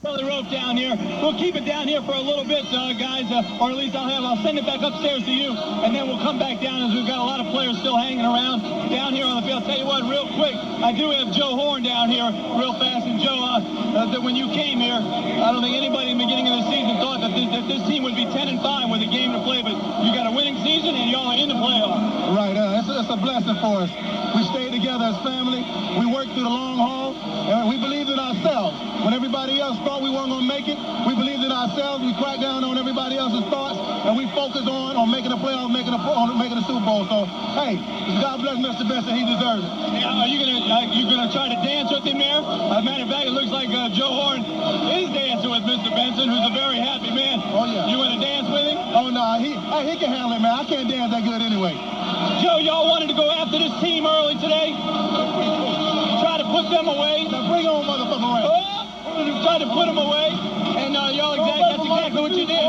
The rope down here. We'll keep it down here for a little bit, guys, or at least I'll send it back upstairs to you, and then we'll come back down as we've got a lot of players still hanging around down here on the field. Tell you what, real quick, I do have Joe Horn down here real fast, and Joe, that when you came here, I don't think anybody in the beginning of the season thought that this team would be 10-5 with a game to play, but you got a winning season and y'all are in the playoffs. Right, it's a blessing for us. We stayed together as family. We worked through the long haul, and we believed in ourselves. When everybody else thought we weren't going to make it, we believed in ourselves. We cracked down on everybody else's thoughts, and we focused on making the playoffs, making the Super Bowl. So, hey, God bless Mr. Benson. He deserves it. Yeah, are you gonna try to dance with him there? As a matter of fact, it looks like Joe Horn is dancing with Mr. Benson, who's a very happy man. Oh, yeah. You want to dance with him? Oh, no, he can handle it, man. I can't dance that good anyway. Joe, y'all wanted to go after this team early today? Try to put them away? Now bring on motherfucking away. Try to put them away, and that's exactly what you did.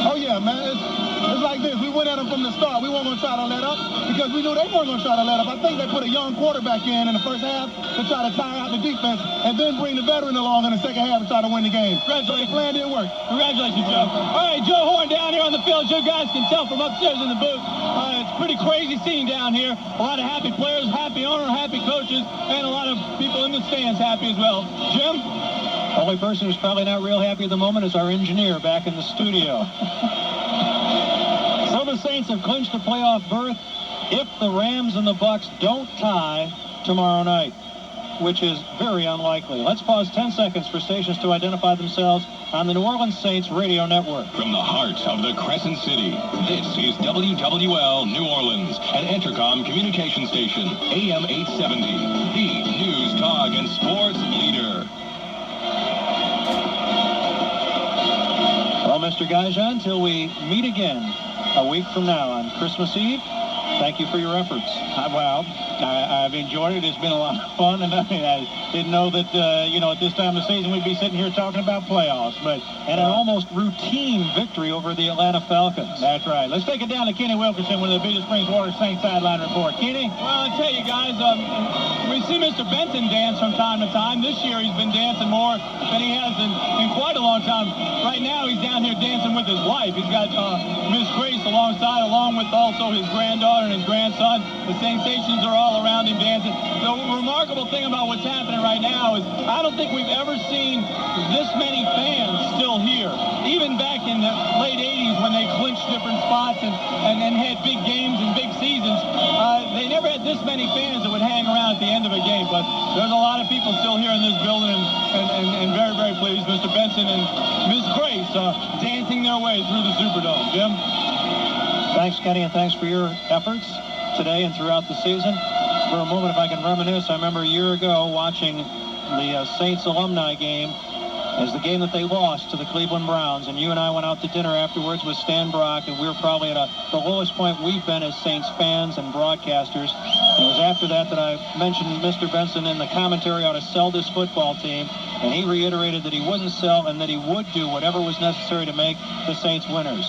Oh, yeah, man. It's like this. We went at them from the start. We weren't going to try to let up because we knew they weren't going to try to let up. I think they put a young quarterback in the first half to try to tire out the defense and then bring the veteran along in the second half to try to win the game. Congratulations. The plan didn't work. Congratulations, Joe. All right, Joe Horn down here on the field. You guys can tell from upstairs in the booth. It's a pretty crazy scene down here. A lot of happy players, happy owner, happy coaches, and a lot of people in the stands happy as well. Jim? The only person who's probably not real happy at the moment is our engineer back in the studio. So the Saints have clinched a playoff berth if the Rams and the Bucs don't tie tomorrow night, which is very unlikely. Let's pause 10 seconds for stations to identify themselves on the New Orleans Saints radio network. From the heart of the Crescent City, this is WWL New Orleans, an Entercom communication station, AM 870, the news, talk, and sports leader. Well, Mr. Gajan, till we meet again a week from now on Christmas Eve, thank you for your efforts. I've enjoyed it. It's been a lot of fun, and I didn't know that, at this time of the season we'd be sitting here talking about playoffs. And an almost routine victory over the Atlanta Falcons. That's right. Let's take it down to Kenny Wilkerson with the Bitter Springs Water Saints sideline report. Kenny? Well, I tell you guys, we see Mr. Benson dance from time to time. This year he's been dancing more than he has in quite a long time. Right now he's down here dancing with his wife. He's got Miss Grace alongside, along with also his granddaughter and his grandson. The sensations are all around him dancing. The remarkable thing about what's happening right now is I don't think we've ever seen this many fans still here. Even back in the late 80s when they clinched different spots and had big games and big seasons, they never had this many fans that would hang around at the end of a game. But there's a lot of people still here in this building and very, very pleased. Mr. Benson and Miss Grace dancing their way through the Superdome. Jim? Thanks, Kenny, and thanks for your efforts today and throughout the season. For a moment, if I can reminisce, I remember a year ago watching the Saints alumni game as the game that they lost to the Cleveland Browns, and you and I went out to dinner afterwards with Stan Brock, and we were probably at the lowest point we've been as Saints fans and broadcasters. And it was after that I mentioned Mr. Benson in the commentary ought to sell this football team, and he reiterated that he wouldn't sell and that he would do whatever was necessary to make the Saints winners.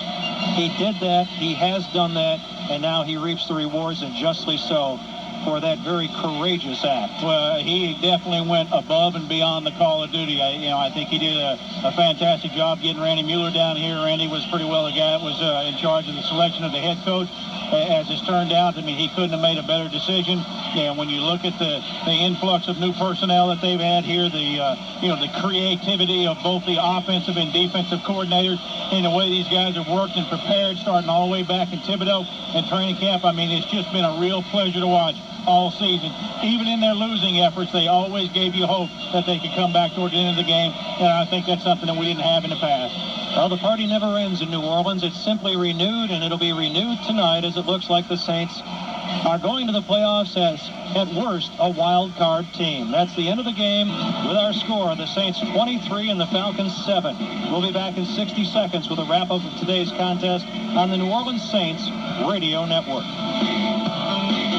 He did that, he has done that, and now he reaps the rewards, and justly so, for that very courageous act. Well, he definitely went above and beyond the call of duty. I think he did a fantastic job getting Randy Mueller down here. Randy was pretty well the guy that was in charge of the selection of the head coach. As it's turned out, he couldn't have made a better decision. When you look at the influx of new personnel that they've had here, the creativity of both the offensive and defensive coordinators, and the way these guys have worked and prepared, starting all the way back in Thibodeau and training camp, it's just been a real pleasure to watch all season. Even in their losing efforts, they always gave you hope that they could come back toward the end of the game, and I think that's something that we didn't have in the past. Well, the party never ends in New Orleans. It's simply renewed, and it'll be renewed tonight as it looks like the Saints are going to the playoffs as, at worst, a wild card team. That's the end of the game with our score. The Saints 23 and the Falcons 7. We'll be back in 60 seconds with a wrap-up of today's contest on the New Orleans Saints Radio Network.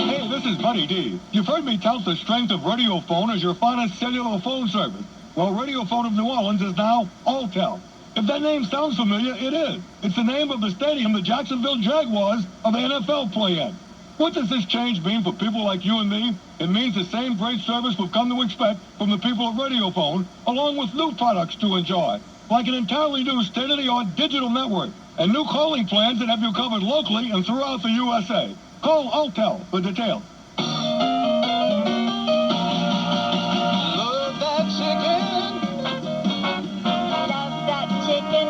Hey, this is Buddy D. You've heard me tout the strength of Radiophone as your finest cellular phone service. Well, Radiophone of New Orleans is now Alltel. If that name sounds familiar, it is. It's the name of the stadium the Jacksonville Jaguars of the NFL play at. What does this change mean for people like you and me? It means the same great service we've come to expect from the people at Radiophone, along with new products to enjoy, like an entirely new state-of-the-art digital network and new calling plans that have you covered locally and throughout the USA. Call ATL for details. Love that chicken. Love that chicken.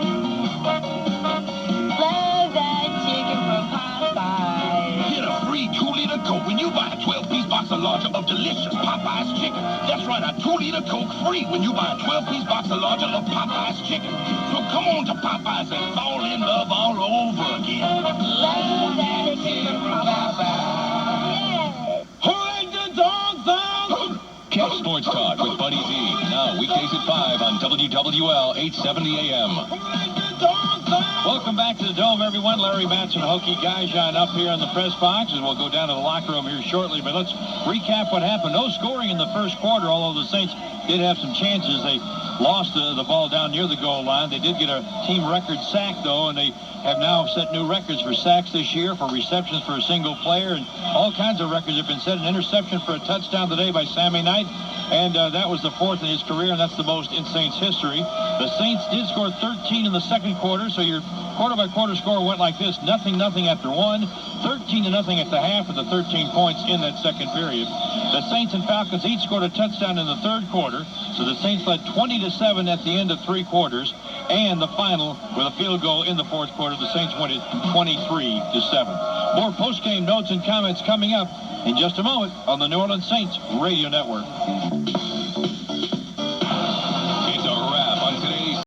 Love that chicken from Popeyes. Get a free 2-liter Coke when you buy a 12-piece box or larger of delicious Popeyes chicken. That's right, a 2-liter Coke free when you buy a 12-piece box or larger of Popeyes chicken. So come on to Popeyes and fall in love all over again. Love that chicken from Popeyes. Who let the dogs out? Catch Sports Talk with Buddy D. Now weekdays at 5 on WWL 870 AM. Who let the dogs out? Welcome back to the Dome, everyone. Larry Matson, Hokie Gajan up here in the press box, and we'll go down to the locker room here shortly. But let's recap what happened. No scoring in the first quarter, although the Saints did have some chances. They lost the ball down near the goal line. They did get a team record sack, though, and they have now set new records for sacks this year, for receptions for a single player, and all kinds of records have been set. An interception for a touchdown today by Sammy Knight, and that was the 4th in his career, and that's the most in Saints history. The Saints did score 13 in the second quarter, so your quarter-by-quarter score went like this: 0-0 after 1, 13-0 at the half, with the 13 points in that second period. The Saints and Falcons each scored a touchdown in the third quarter, so the Saints led 20-7 at the end of 3 quarters, and the final with a field goal in the fourth quarter. The Saints won it 23-7. More post-game notes and comments coming up in just a moment on the New Orleans Saints Radio Network. It's a wrap on today's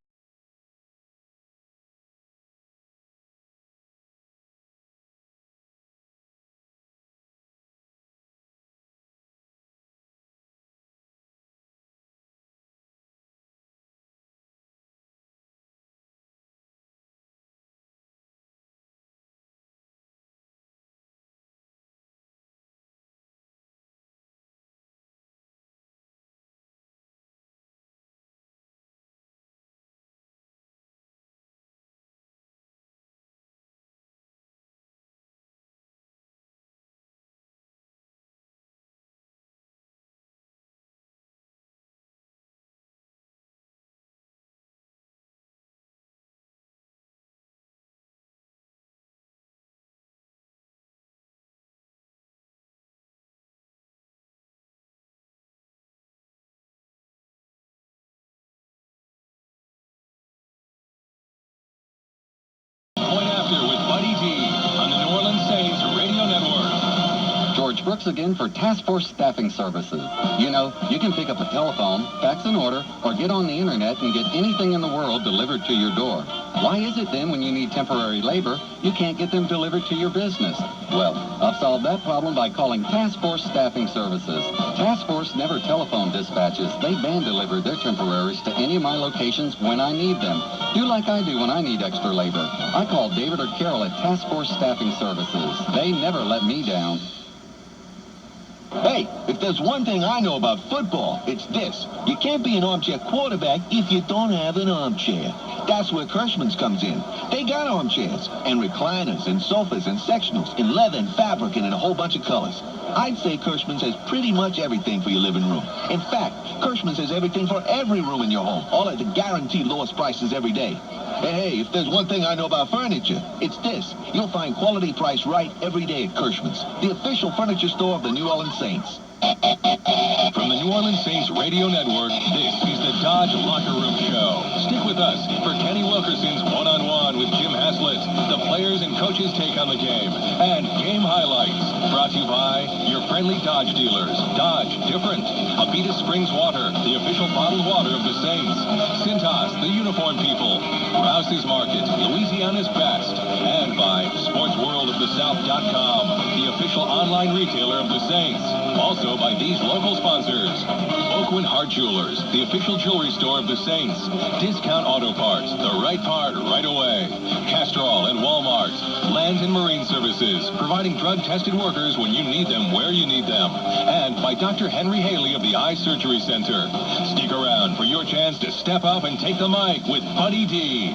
Point After with Buddy D on the New Orleans Saints Radio Network. George Brooks again for Task Force Staffing Services. You know, you can pick up a telephone, fax an order, or get on the internet and get anything in the world delivered to your door. Why is it then when you need temporary labor, you can't get them delivered to your business? Well, I've solved that problem by calling Task Force Staffing Services. Task Force never telephone dispatches. They van deliver their temporaries to any of my locations when I need them. Do like I do when I need extra labor. I call David or Carol at Task Force Staffing Services. They never let me down. Hey, if there's one thing I know about football, it's this. You can't be an armchair quarterback if you don't have an armchair. That's where Kirschman's comes in. They got armchairs and recliners and sofas and sectionals in leather and fabric and in a whole bunch of colors. I'd say Kirschman's has pretty much everything for your living room. In fact, Kirschman's has everything for every room in your home, all at the guaranteed lowest prices every day. Hey, if there's one thing I know about furniture, it's this. You'll find quality price right every day at Kirschman's, the official furniture store of the New Orleans Saints. From the New Orleans Saints Radio Network, this is the Dodge Locker Room Show. Stick with us for Kenny Wilkerson's one-on-one with Jim Haslett, the players and coaches' take on the game, and game highlights. Brought to you by your friendly Dodge dealers. Dodge, different. Abita Springs Water, the official bottled water of the Saints. Cintas, the uniform people. Rouse's Market, Louisiana's best. And by SportsWorldOfTheSouth.com, the official online retailer of the Saints. Also by these local sponsors. Oakwood Hart Jewelers, the official jewelry store of the Saints. Discount Auto Parts, the right part right away. Castrol and Walmart. Land and Marine Services, providing drug-tested workers when you need them where you need them. And by Dr. Henry Haley of the Eye Surgery Center. Stick around for your chance to step up and take the mic with Buddy D.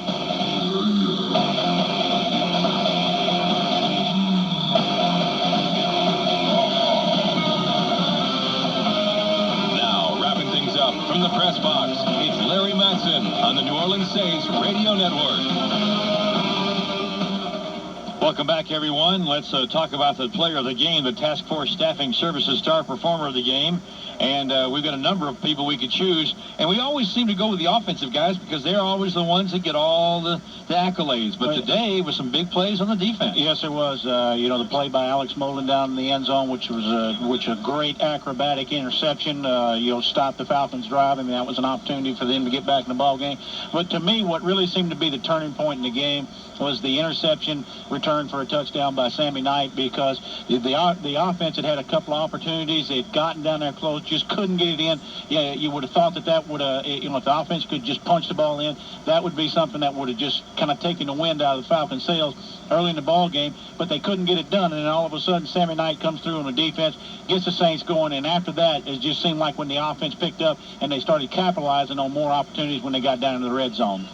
press box. It's Larry Matson on the New Orleans Saints Radio Network. Welcome back, everyone. Let's talk about the player of the game, the Task Force Staffing Services star performer of the game. And we've got a number of people we could choose. And we always seem to go with the offensive guys because they're always the ones that get all the accolades. But today was some big plays on the defense. Yes, there was. The play by Alex Molden down in the end zone, which was a great acrobatic interception. Stopped the Falcons' drive. I mean, that was an opportunity for them to get back in the ball game. But to me, what really seemed to be the turning point in the game was the interception return for a touchdown by Sammy Knight, because the offense had a couple of opportunities. They'd gotten down there close, just couldn't get it in. Yeah, you would have thought that would if the offense could just punch the ball in, that would be something that would have just kind of taken the wind out of the Falcons' sails early in the ball game, but they couldn't get it done. And then all of a sudden, Sammy Knight comes through on the defense, gets the Saints going, and after that, it just seemed like when the offense picked up and they started capitalizing on more opportunities when they got down into the red zone.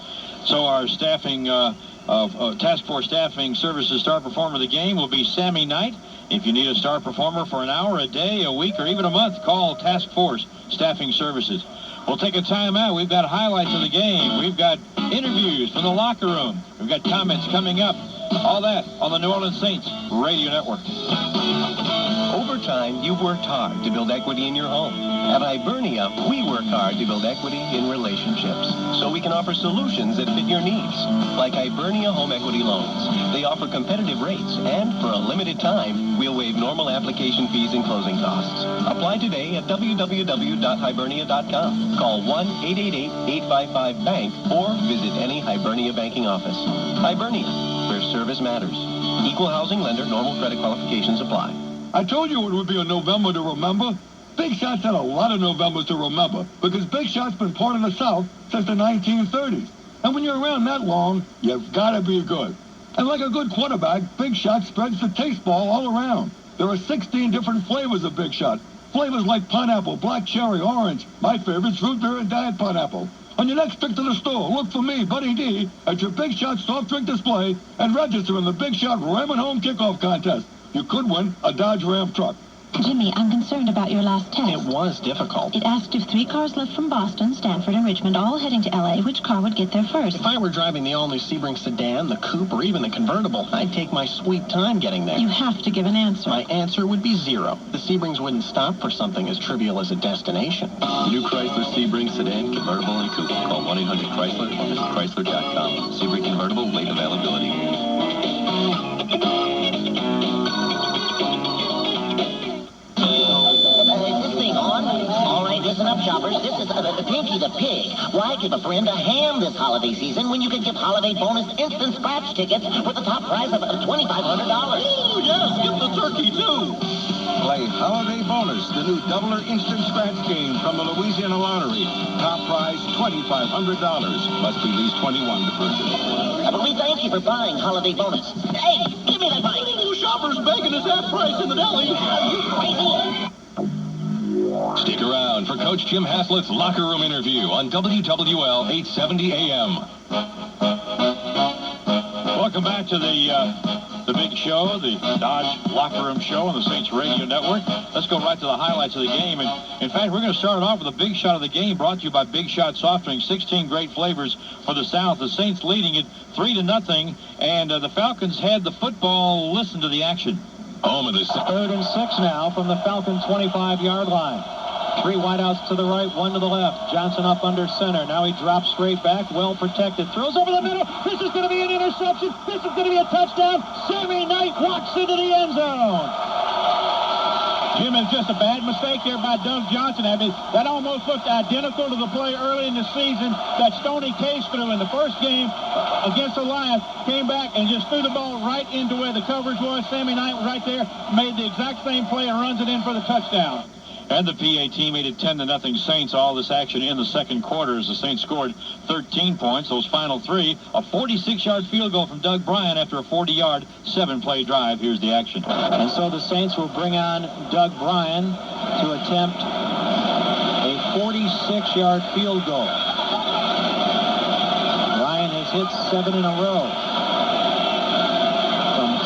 So our staffing Task Force Staffing Services star performer of the game will be Sammy Knight. If you need a star performer for an hour, a day, a week, or even a month, call Task Force Staffing Services. We'll take a timeout. We've got highlights of the game. We've got interviews from the locker room. We've got comments coming up. All that on the New Orleans Saints Radio Network. Over time, you've worked hard to build equity in your home. At Hibernia, we work hard to build equity in relationships so we can offer solutions that fit your needs, like Hibernia Home Equity Loans. They offer competitive rates, and for a limited time, we'll waive normal application fees and closing costs. Apply today at www.hibernia.com. Call 1-888-855-BANK or visit any Hibernia banking office. Hibernia, where service matters. Equal housing lender, normal credit qualifications apply. I told you it would be a November to remember. Big Shot's had a lot of Novembers to remember because Big Shot's been part of the South since the 1930s. And when you're around that long, you've got to be good. And like a good quarterback, Big Shot spreads the taste ball all around. There are 16 different flavors of Big Shot. Flavors like pineapple, black cherry, orange. My favorite's root beer and diet pineapple. On your next trip to the store, look for me, Buddy D, at your Big Shot soft drink display and register in the Big Shot Ram and Home Kickoff Contest. You could win a Dodge Ram truck. Jimmy, I'm concerned about your last test. It was difficult. It asked if 3 cars left from Boston, Stanford, and Richmond, all heading to L.A., which car would get there first. If I were driving the all-new Sebring sedan, the coupe, or even the convertible, I'd take my sweet time getting there. You have to give an answer. My answer would be 0. The Sebrings wouldn't stop for something as trivial as a destination. New Chrysler Sebring sedan, convertible, and coupe. Call 1-800-CHRYSLER or visit Chrysler.com. Sebring convertible, late availability. Listen up, shoppers. This is Pinky the Pig. Why give a friend a ham this holiday season when you can give holiday bonus instant scratch tickets with a top prize of $2,500? Oh, yes, get the turkey, too. Play Holiday Bonus, the new doubler instant scratch game from the Louisiana Lottery. Top prize, $2,500. Must be at least 21 to purchase. But we thank you for buying Holiday Bonus. Hey, give me that bike. Oh, shoppers, bacon is half price in the deli. Are you crazy? Stick around for Coach Jim Haslett's locker room interview on WWL 870 AM. Welcome back to the big show, the Dodge Locker Room Show on the Saints Radio Network. Let's go right to the highlights of the game. And in fact, we're going to start off with a big shot of the game brought to you by Big Shot Soft Drinks. 16 great flavors for the South. The Saints leading it 3-0, and the Falcons had the football. Listen to the action. Home of the 3rd and 6 now from the Falcon 25-yard line. 3 wideouts to the right, 1 to the left. Johnson up under center. Now he drops straight back, well protected. Throws over the middle. This is going to be an interception. This is going to be a touchdown. Sammy Knight walks into the end zone. Jim, is just a bad mistake there by Doug Johnson. I mean, that almost looked identical to the play early in the season that Stoney Case threw in the first game against the Lions. Came back and just threw the ball right into where the coverage was. Sammy Knight was right there, made the exact same play and runs it in for the touchdown. And the PA team made it 10-0 Saints. All this action in the second quarter as the Saints scored 13 points. Those final 3, a 46-yard field goal from Doug Bryan after a 40-yard, 7-play drive. Here's the action. And so the Saints will bring on Doug Bryan to attempt a 46-yard field goal. Bryan has hit 7 in a row.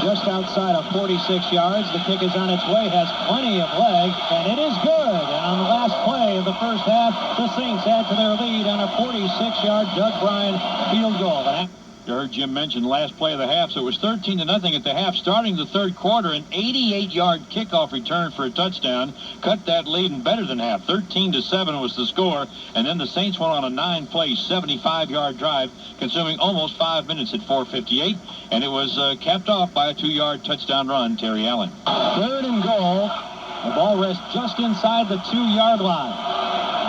Just outside of 46 yards. The kick is on its way, has plenty of leg, and it is good. And on the last play, play of the first half, the Saints add to their lead on a 46-yard Doug Bryan field goal. You heard Jim mention last play of the half, so it was 13-0 at the half. Starting the third quarter, an 88-yard kickoff return for a touchdown cut that lead in better than half. 13-7 was the score, and then the Saints went on a 9-play, 75-yard drive, consuming almost 5 minutes at 4:58, and it was capped off by a 2-yard touchdown run, Terry Allen. Third and goal. The ball rests just inside the 2-yard line.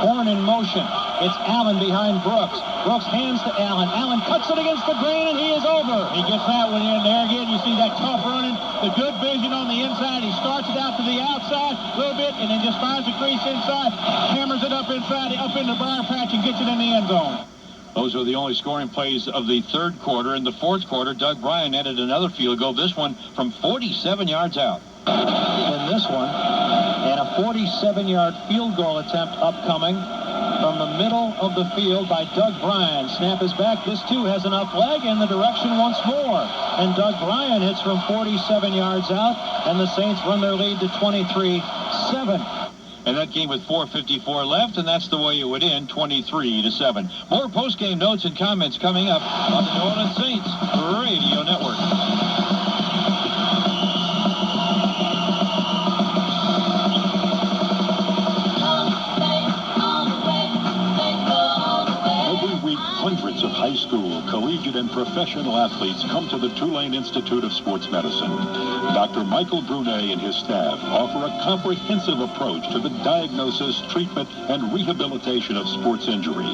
Horn in motion. It's Allen behind Brooks. Brooks hands to Allen. Allen cuts it against the grain, and he is over. He gets that one in there again. You see that tough running, the good vision on the inside. He starts it out to the outside a little bit, and then just finds a crease inside, hammers it up inside, up in the briar patch, and gets it in the end zone. Those are the only scoring plays of the third quarter. In the fourth quarter, Doug Bryan added another field goal, this one from 47 yards out. In this one, and a 47-yard field goal attempt upcoming from the middle of the field by Doug Bryan. Snap is back. This, too, has enough leg in the direction once more. And Doug Bryan hits from 47 yards out, and the Saints run their lead to 23-7. And that game with 4:54 left, and that's the way it would end, 23-7. More post-game notes and comments coming up on the New Orleans Saints Radio Network. Hundreds of high school, collegiate, and professional athletes come to the Tulane Institute of Sports Medicine. Dr. Michael Brunet and his staff offer a comprehensive approach to the diagnosis, treatment, and rehabilitation of sports injury.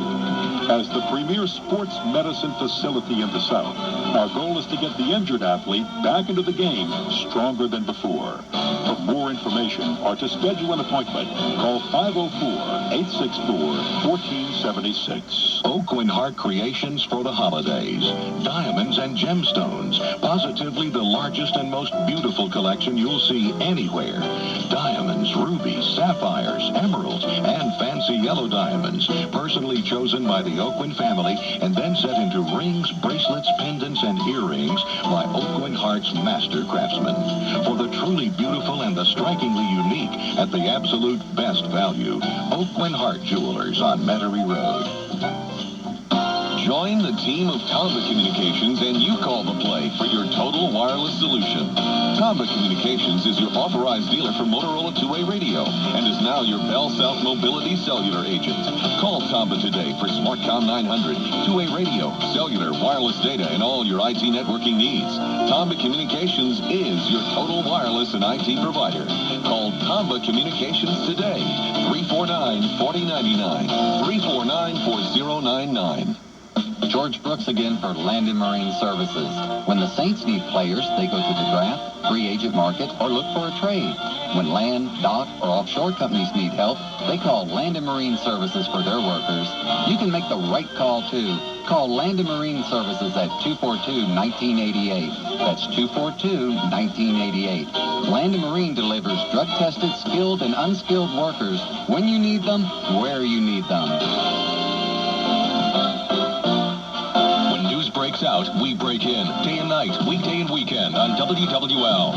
As the premier sports medicine facility in the South, our goal is to get the injured athlete back into the game stronger than before. For more information or to schedule an appointment, call 504-864-1476. Oak and Hart Creations for the holidays. Diamonds and gemstones. Positively the largest and most beautiful collection you'll see anywhere. Diamonds, rubies, sapphires, emeralds, and fancy yellow diamonds. Personally chosen by the Oakland family and then set into rings, bracelets, pendants, and earrings by Oak and Hart's master craftsmen. For the truly beautiful and the strikingly unique at the absolute best value. Oak and Hart Jewelers on Metairie Road. Join the team of Tomba Communications and you call the play for your total wireless solution. Tomba Communications is your authorized dealer for Motorola two-way radio and is now your Bell South Mobility cellular agent. Call Tomba today for SmartCom 900, two-way radio, cellular, wireless data, and all your IT networking needs. Tomba Communications is your total wireless and IT provider. Call Tomba Communications today, 349-4099, 349-4099. George Brooks again for Land and Marine Services. When the Saints need players, they go to the draft, free agent market, or look for a trade. When land, dock, or offshore companies need help, they call Land and Marine Services for their workers. You can make the right call, too. Call Land and Marine Services at 242-1988. That's 242-1988. Land and Marine delivers drug-tested, skilled, and unskilled workers when you need them, where you need them. Breaks out, we break in. Day and night, weekday and weekend on WWL.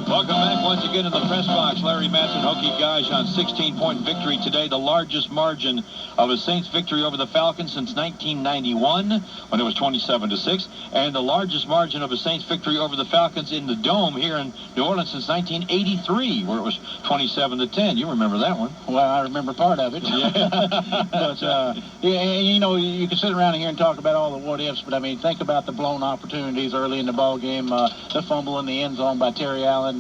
Welcome back once again in the press box. Larry Matson, Hokie Gajan, 16-point victory today, the largest margin of a Saints victory over the Falcons since 1991, when it was 27-6, and the largest margin of a Saints victory over the Falcons in the Dome here in New Orleans since 1983, where it was 27-10. You remember that one? Well, I remember part of it. Yeah. But, you know, you can sit around here and talk about all the what-ifs, but, I mean, think about the blown opportunities early in the ball game, the fumble in the end zone by Terry Allen.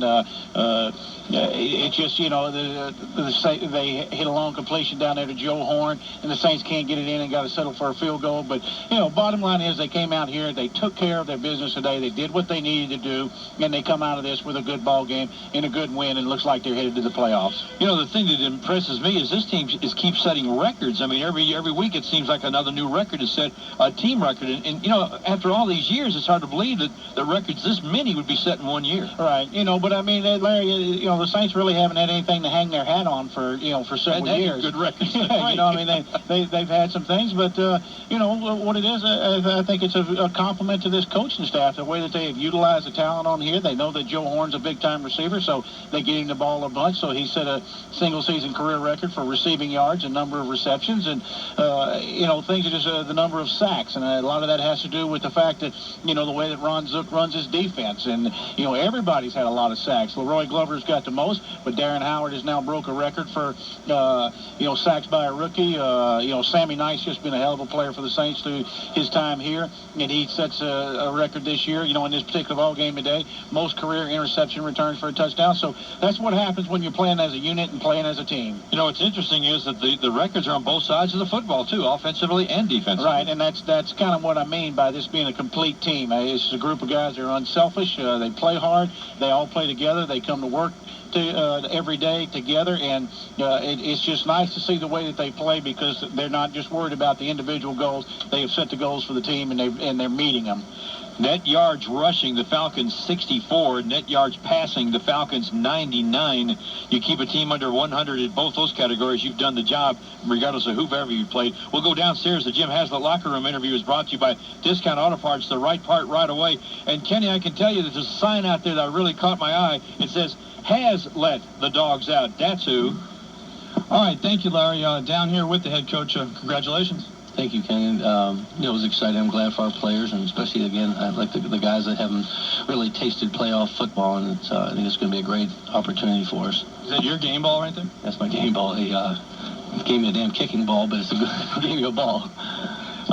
It's just, you know, they hit a long completion down there to Joe Horn, and the Saints can't get it in and got to settle for a field goal. But, you know, bottom line is they came out here, they took care of their business today, they did what they needed to do, and they come out of this with a good ball game and a good win, and it looks like they're headed to the playoffs. You know, the thing that impresses me is this team keeps setting records. I mean, every week it seems like another new record is set, a team record. And you know, after all these years, it's hard to believe that the records this many would be set in 1 year. Right. You know, but I mean, Larry, the Saints really haven't had anything to hang their hat on for several years. Good records. They've had some things, but what it is, I think it's a compliment to this coaching staff, the way that they have utilized the talent on here. They know that Joe Horn's a big-time receiver, so they get him the ball a bunch. So he set a single-season career record for receiving yards and number of receptions, and things are just the number of sacks, and a lot of that has to do with the fact that the way that Ron Zook runs his defense, and everybody's had a lot of sacks. Leroy Glover's got the most, but Darren Howard has now broke a record for sacks by a rookie. Sammy Knight's just been a hell of a player for the Saints through his time here, and he sets a record this year. In this particular ball game today, most career interception returns for a touchdown. So that's what happens when you're playing as a unit and playing as a team. What's interesting is that the records are on both sides of the football too, offensively and defensively. Right, and that's kind of what I mean by this being a complete team. It's a group of guys that are unselfish. They play hard. They all play together. They come to work every day together, and it's just nice to see the way that they play, because they're not just worried about the individual goals. They have set the goals for the team, and they're meeting them. Net yards rushing, the Falcons 64. Net yards passing, the Falcons 99. You keep a team under 100 in both those categories, you've done the job, regardless of whoever you played. We'll go downstairs. The Jim Haslett locker room interview is brought to you by Discount Auto Parts, the right part right away. And Kenny, I can tell you there's a sign out there that really caught my eye. It says, "Has let the dogs out." That's who. All right, thank you, Larry. Down here with the head coach. Congratulations. Thank you, Ken. It was exciting. I'm glad for our players, and especially, again, I like the guys that haven't really tasted playoff football, and I think it's going to be a great opportunity for us. Is that your game ball right there? That's my game ball. They gave me a damn kicking ball, but it's a good gave me a ball.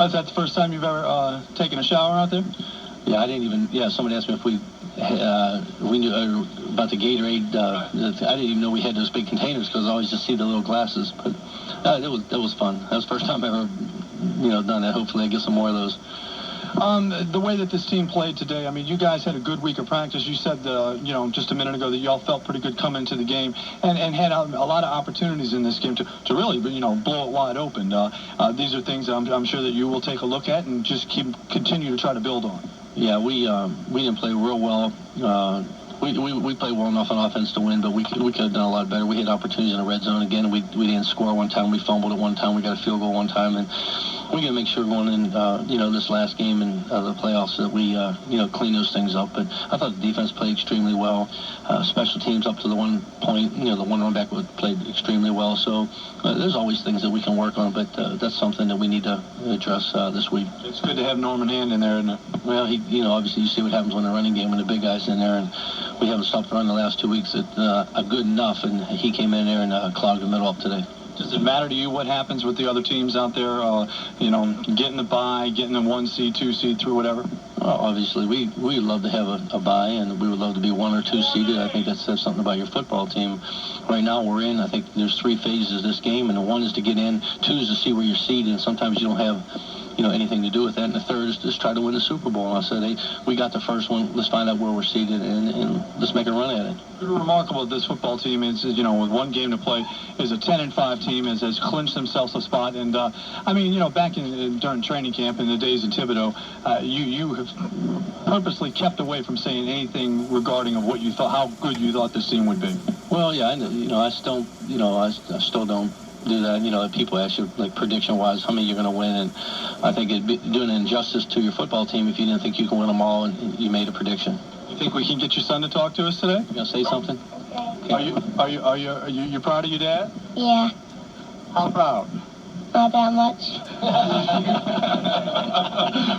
Is that the first time you've ever taken a shower out there? Yeah, I didn't even. Yeah, somebody asked me if we knew about the Gatorade. I didn't even know we had those big containers, because I always just see the little glasses. But that was fun. That was the first time I ever done that. Hopefully I get some more of those. The way that this team played today, I mean, you guys had a good week of practice. You said, just a minute ago that y'all felt pretty good coming into the game, and had a lot of opportunities in this game to really, blow it wide open. These are things that I'm sure that you will take a look at and just continue to try to build on. Yeah, we didn't play real well. We played well enough on offense to win, but we could have done a lot better. We had opportunities in the red zone again. We didn't score one time. We fumbled at one time. We got a field goal one time, and we're going to make sure going in, this last game in the playoffs that we, clean those things up. But I thought the defense played extremely well. Special teams up to the 1 point, the one run back played extremely well. So there's always things that we can work on, but that's something that we need to address this week. It's good to have Norman Hand in there, isn't it? Well, obviously you see what happens when the running game, when the big guy's in there, and we haven't stopped running the last 2 weeks good enough, and he came in there and clogged the middle up today. Does it matter to you what happens with the other teams out there, getting the bye, getting the 1 seed, 2 seed, through whatever? Well, obviously, we would love to have a bye, and we would love to be 1 or 2 seeded. I think that says something about your football team. Right now, we're in. I think there's 3 phases of this game, and the 1 is to get in, 2 is to see where you're seated, and sometimes you don't have anything to do with that. And the 3rd is just try to win the Super Bowl. And I said, hey, we got the first one. Let's find out where we're seated, and let's make a run at it. What's remarkable with this football team is, with 1 game to play, is a 10-5 team has clinched themselves a spot. And back during training camp in the days in Thibodeau, you have purposely kept away from saying anything regarding of what you thought, how good you thought this team would be. Well, yeah, I still don't do that. People ask you, like, prediction-wise, how many you're going to win, and I think it'd be doing an injustice to your football team if you didn't think you can win them all and you made a prediction. You think we can get your son to talk to us today? You gonna say something? Are you proud of your dad? Yeah. How proud? Not that much.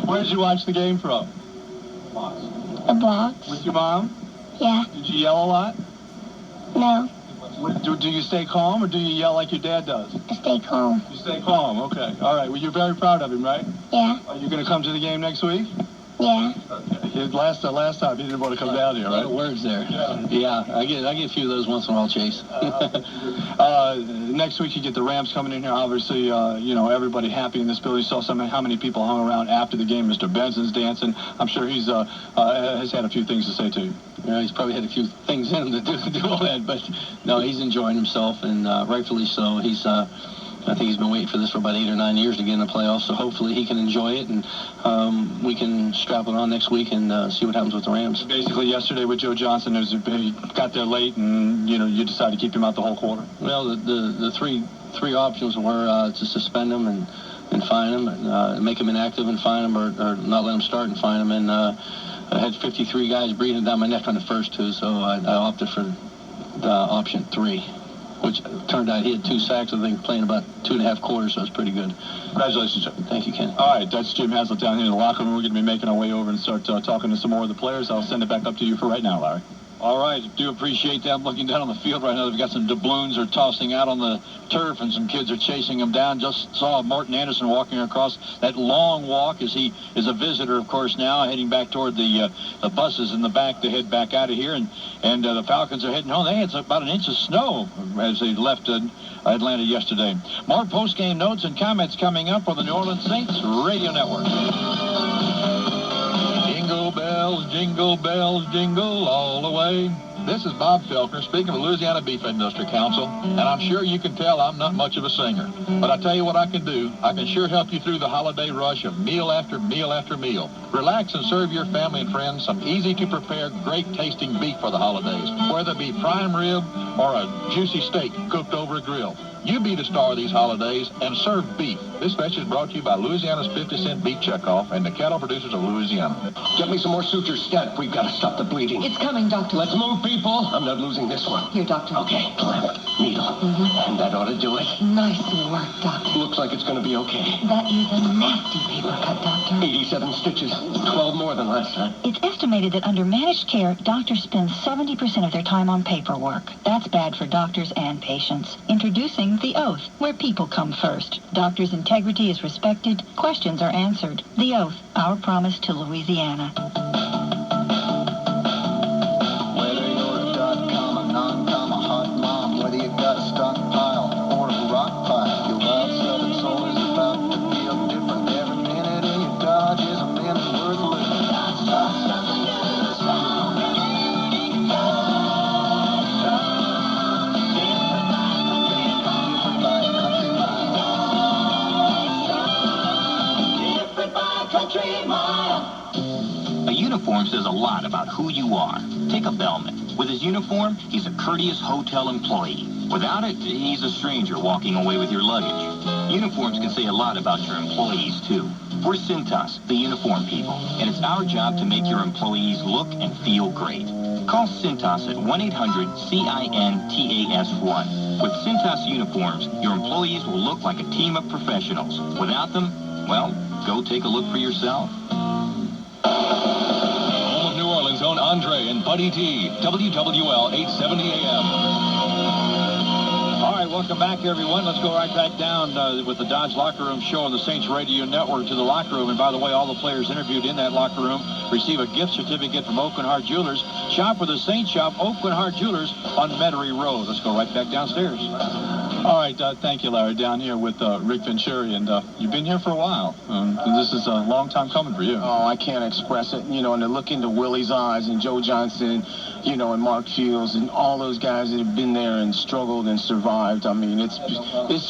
Where did you watch the game from? The box. With your mom? Yeah. Did you yell a lot? No. Do you stay calm, or do you yell like your dad does? I stay calm. You stay calm, okay. All right, well, you're very proud of him, right? Yeah. Are you going to come to the game next week? Yeah. Okay. Last time he didn't want to come down here, right? A lot of words there. Yeah, I get a few of those once in a while, Chase. Next week you get the Rams coming in here. Obviously, everybody happy in this building. You saw how many people hung around after the game. Mr. Benson's dancing. I'm sure he's has had a few things to say to you. Yeah, he's probably had a few things in him to do all that, but no, he's enjoying himself, and rightfully so. He's I think he's been waiting for this for about 8 or 9 years to get in the playoffs, so hopefully he can enjoy it, and we can strap it on next week and see what happens with the Rams. Basically, yesterday with Joe Johnson, he got there late, and you decided to keep him out the whole quarter. Well, the three options were to suspend him and fine him, and make him inactive and fine him, or not let him start and fine him. And I had 53 guys breathing down my neck on the first two, so I opted for the option 3. Which turned out he had 2 sacks, I think, playing about 2.5 quarters, so it's pretty good. Congratulations, Jim. Thank you, Ken. All right, that's Jim Haslett down here in the locker room. We're going to be making our way over and start talking to some more of the players. I'll send it back up to you for right now, Larry. All right, do appreciate that. I'm looking down on the field right now. They've got some doubloons are tossing out on the turf, and some kids are chasing them down. Just saw Martin Anderson walking across that long walk as he is a visitor, of course, now heading back toward the buses in the back to head back out of here. And the Falcons are heading home. They had about an inch of snow as they left Atlanta yesterday. More post-game notes and comments coming up on the New Orleans Saints Radio Network. Jingle bells, jingle all the way. This is Bob Felker speaking of the Louisiana Beef Industry Council, and I'm sure you can tell I'm not much of a singer. But I tell you what I can do. I can sure help you through the holiday rush of meal after meal after meal. Relax and serve your family and friends some easy-to-prepare, great-tasting beef for the holidays, whether it be prime rib or a juicy steak cooked over a grill. You be the star of these holidays and serve beef. This message is brought to you by Louisiana's 50-cent beef checkoff and the cattle producers of Louisiana. Get me some more sutures, Stat. We've got to stop the bleeding. It's coming, Doctor. Let's move, people. I'm not losing this one. Here, Doctor. Okay, clamp, needle. And that ought to do it. Nice work, Doctor. Looks like it's going to be okay. That is a nasty paper cut, Doctor. 87 stitches. 12 more than last time. It's estimated that under managed care, doctors spend 70% of their time on paperwork. That's bad for doctors and patients. Introducing The Oath, where people come first. Doctors' integrity is respected. Questions are answered. The Oath, our promise to Louisiana. Whether you're a dot-com, a non-com, a hot mom, whether you got a stockpile or a rock pile, your wild southern soul is about to feel different. Every minute in your Dodge is a minute worth living. A uniform says a lot about who you are. Take a bellman. With his uniform, he's a courteous hotel employee. Without it, he's a stranger walking away with your luggage. Uniforms can say a lot about your employees, too. We're Cintas, the uniform people, and it's our job to make your employees look and feel great. Call Cintas at 1-800-CINTAS-1. With Cintas uniforms, your employees will look like a team of professionals. Without them, well, go take a look for yourself. Home of New Orleans' own Andre and Buddy T. WWL 870 AM. All right, welcome back, everyone. Let's go right back down with the Dodge Locker Room Show on the Saints Radio Network to the locker room. And by the way, all the players interviewed in that locker room receive a gift certificate from Oakland Heart Jewelers. Shop with the Saints. Shop Oakland Heart Jewelers on Metairie Road. Let's go right back downstairs. All right, thank you, Larry. Down here with Rick Venturi, and you've been here for a while. This is a long time coming for you. Oh, I can't express it. And to look into Willie's eyes and Joe Johnson, and Mark Fields and all those guys that have been there and struggled and survived. I mean, it's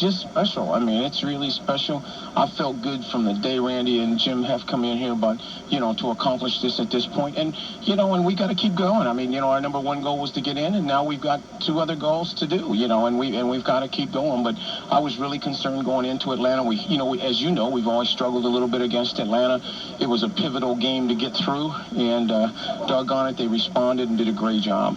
just special. I mean, it's really special. I felt good from the day Randy and Jim have come in here, but, to accomplish this at this point. And, and we got to keep going. I mean, our number one goal was to get in, and now we've got 2 other goals to do, and we've got to keep going. But I was really concerned going into Atlanta. As you know, we've always struggled a little bit against Atlanta. It was a pivotal game to get through, and doggone it, they responded and did a great job.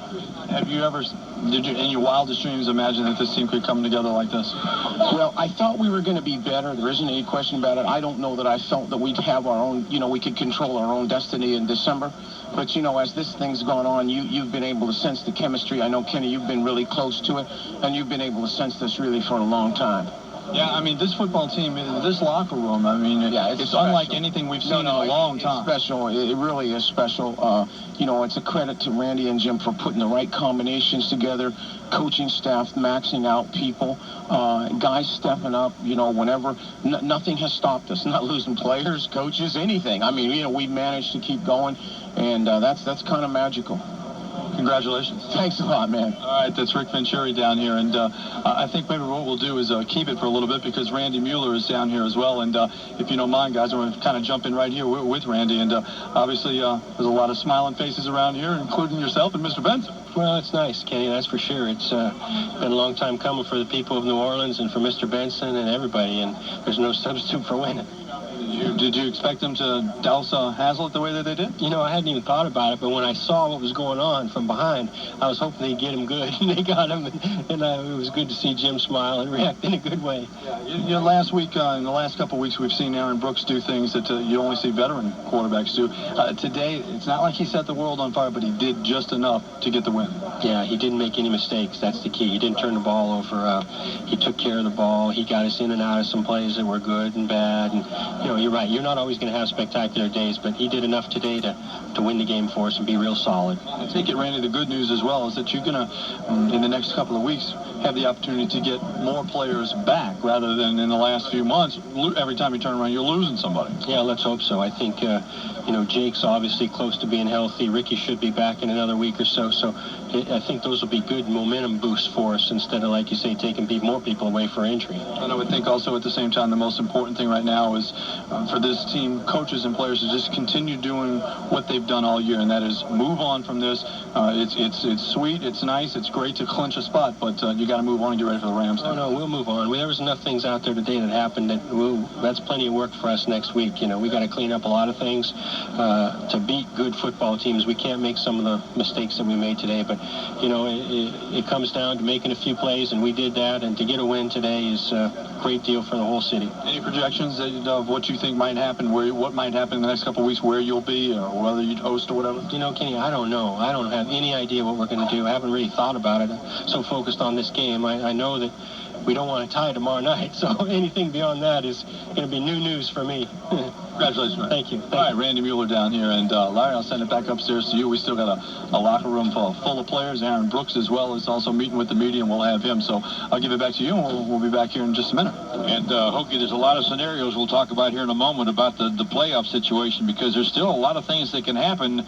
Have you ever, in your wildest dreams, imagine that this team could come together like this? Well, I thought we were going to be better. There isn't any question about it. I don't know that I felt that we'd have our own, we could control our own destiny in December. But, as this thing's gone on, you've been able to sense the chemistry. I know, Kenny, you've been really close to it, and you've been able to sense this really for a long time. Yeah, I mean, this football team, this locker room, I mean, it's unlike anything we've seen in a long time. It's special. It really is special. It's a credit to Randy and Jim for putting the right combinations together, coaching staff maxing out people, guys stepping up, whenever. Nothing has stopped us, not losing players, coaches, anything. I mean, we managed to keep going, and that's kind of magical. Congratulations. Thanks a lot, man. All right, that's Rick Venturi down here, and I think maybe what we'll do is keep it for a little bit because Randy Mueller is down here as well, and if you don't mind, guys, I'm going to kind of jump in right here with Randy, and obviously there's a lot of smiling faces around here, including yourself and Mr. Benson. Well, it's nice, Kenny, that's for sure. It's been a long time coming for the people of New Orleans and for Mr. Benson and everybody, and there's no substitute for winning. Did you expect them to douse Hazlitt the way that they did? You know, I hadn't even thought about it, but when I saw what was going on from behind, I was hoping they'd get him good, and they got him, and it was good to see Jim smile and react in a good way. Yeah, last week, in the last couple of weeks, we've seen Aaron Brooks do things that you only see veteran quarterbacks do. Today, it's not like he set the world on fire, but he did just enough to get the win. Yeah, he didn't make any mistakes. That's the key. He didn't turn the ball over. He took care of the ball. He got us in and out of some plays that were good and bad, and, you know, you're right. You're not always going to have spectacular days, but he did enough today to win the game for us and be real solid. I take it, Randy, the good news as well is that you're going to, in the next couple of weeks, have the opportunity to get more players back rather than in the last few months. Every time you turn around, you're losing somebody. Yeah, let's hope so. I think, you know, Jake's obviously close to being healthy. Ricky should be back in another week or so. So I think those will be good momentum boosts for us instead of, like you say, taking more people away for injury. And I would think also at the same time the most important thing right now is for this team, coaches and players, to just continue doing what they've done all year, and that is move on from this. It's sweet, it's nice, it's great to clinch a spot, but you got to move on and get ready for the Rams. Oh, no, we'll move on. There was enough things out there today that happened that's plenty of work for us next week. You know, we got to clean up a lot of things to beat good football teams. We can't make some of the mistakes that we made today, but, you know, it comes down to making a few plays, and we did that, and to get a win today is a great deal for the whole city. Any projections of what you think might happen, what might happen in the next couple of weeks, where you'll be, or whether you'd host or whatever? You know, Kenny, I don't know. I don't have any idea what we're going to do. I haven't really thought about it. I'm so focused on this game. I know that we don't want to tie tomorrow night, so anything beyond that is going to be new news for me. Congratulations, man. Thank you. All right, Randy Mueller down here, and Larry, I'll send it back upstairs to you. We still got a locker room full of players. Aaron Brooks as well is also meeting with the media, and we'll have him. So I'll give it back to you, and we'll be back here in just a minute. And, Hokie, there's a lot of scenarios we'll talk about here in a moment about the playoff situation, because there's still a lot of things that can happen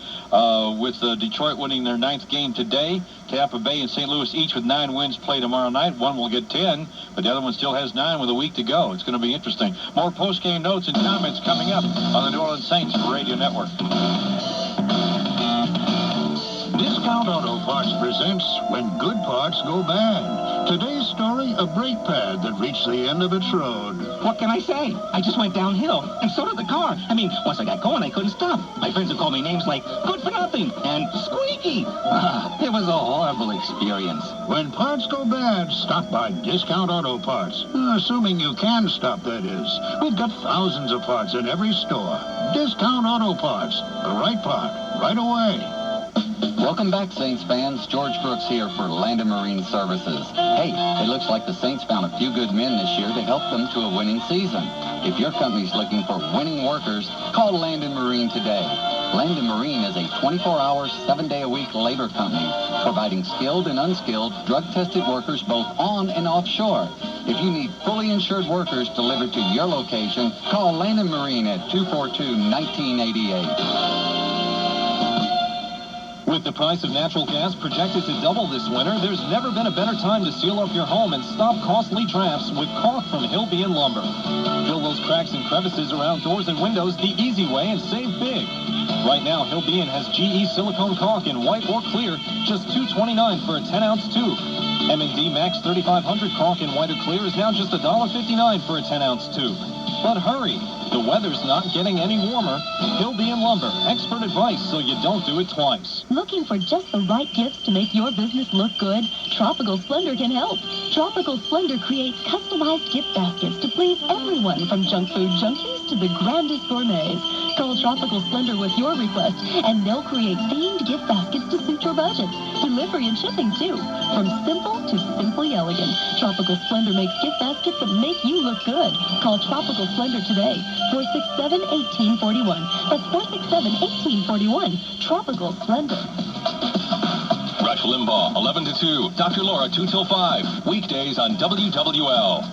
with Detroit winning their 9th game today. Tampa Bay and St. Louis each with 9 wins play tomorrow night. One will get 10, but the other one still has 9 with a week to go. It's going to be interesting. More post-game notes and comments coming up on the New Orleans Saints Radio Network. Discount Auto Parts presents When Good Parts Go Bad. Today's story, a brake pad that reached the end of its road. What can I say? I just went downhill, and so did the car. I mean, once I got going, I couldn't stop. My friends would call me names like Good for Nothing and Squeaky. It was a horrible experience. When parts go bad, stop by Discount Auto Parts. Assuming you can stop, that is. We've got thousands of parts in every store. Discount Auto Parts. The right part, right away. Welcome back, Saints fans. George Brooks here for Land and Marine Services. Hey, it looks like the Saints found a few good men this year to help them to a winning season. If your company's looking for winning workers, call Land and Marine today. Land and Marine is a 24-hour, 7-day-a-week labor company, providing skilled and unskilled, drug-tested workers both on and offshore. If you need fully insured workers delivered to your location, call Land and Marine at 242-1988. With the price of natural gas projected to double this winter, there's never been a better time to seal up your home and stop costly drafts with caulk from Hillbean Lumber. Fill those cracks and crevices around doors and windows the easy way and save big. Right now, Hillbean has GE silicone caulk in white or clear, just $2.29 for a 10-ounce tube. M&D Max 3500 caulk in white or clear is now just $1.59 for a 10-ounce tube. But hurry, the weather's not getting any warmer. Hillbean Lumber, expert advice so you don't do it twice. Looking for just the right gifts to make your business look good? Tropical Splendor can help. Tropical Splendor creates customized gift baskets to please everyone from junk food junkies to the grandest gourmets. Call Tropical Splendor with your request, and they'll create themed gift baskets to suit your budget. Delivery and shipping, too. From simple to simply elegant, Tropical Splendor makes gift baskets that make you look good. Call Tropical Splendor today, 467-1841. That's 467-1841. Tropical Splendor. Rush Limbaugh, 11 to 2. Dr. Laura, 2 till 5. Weekdays on WWL.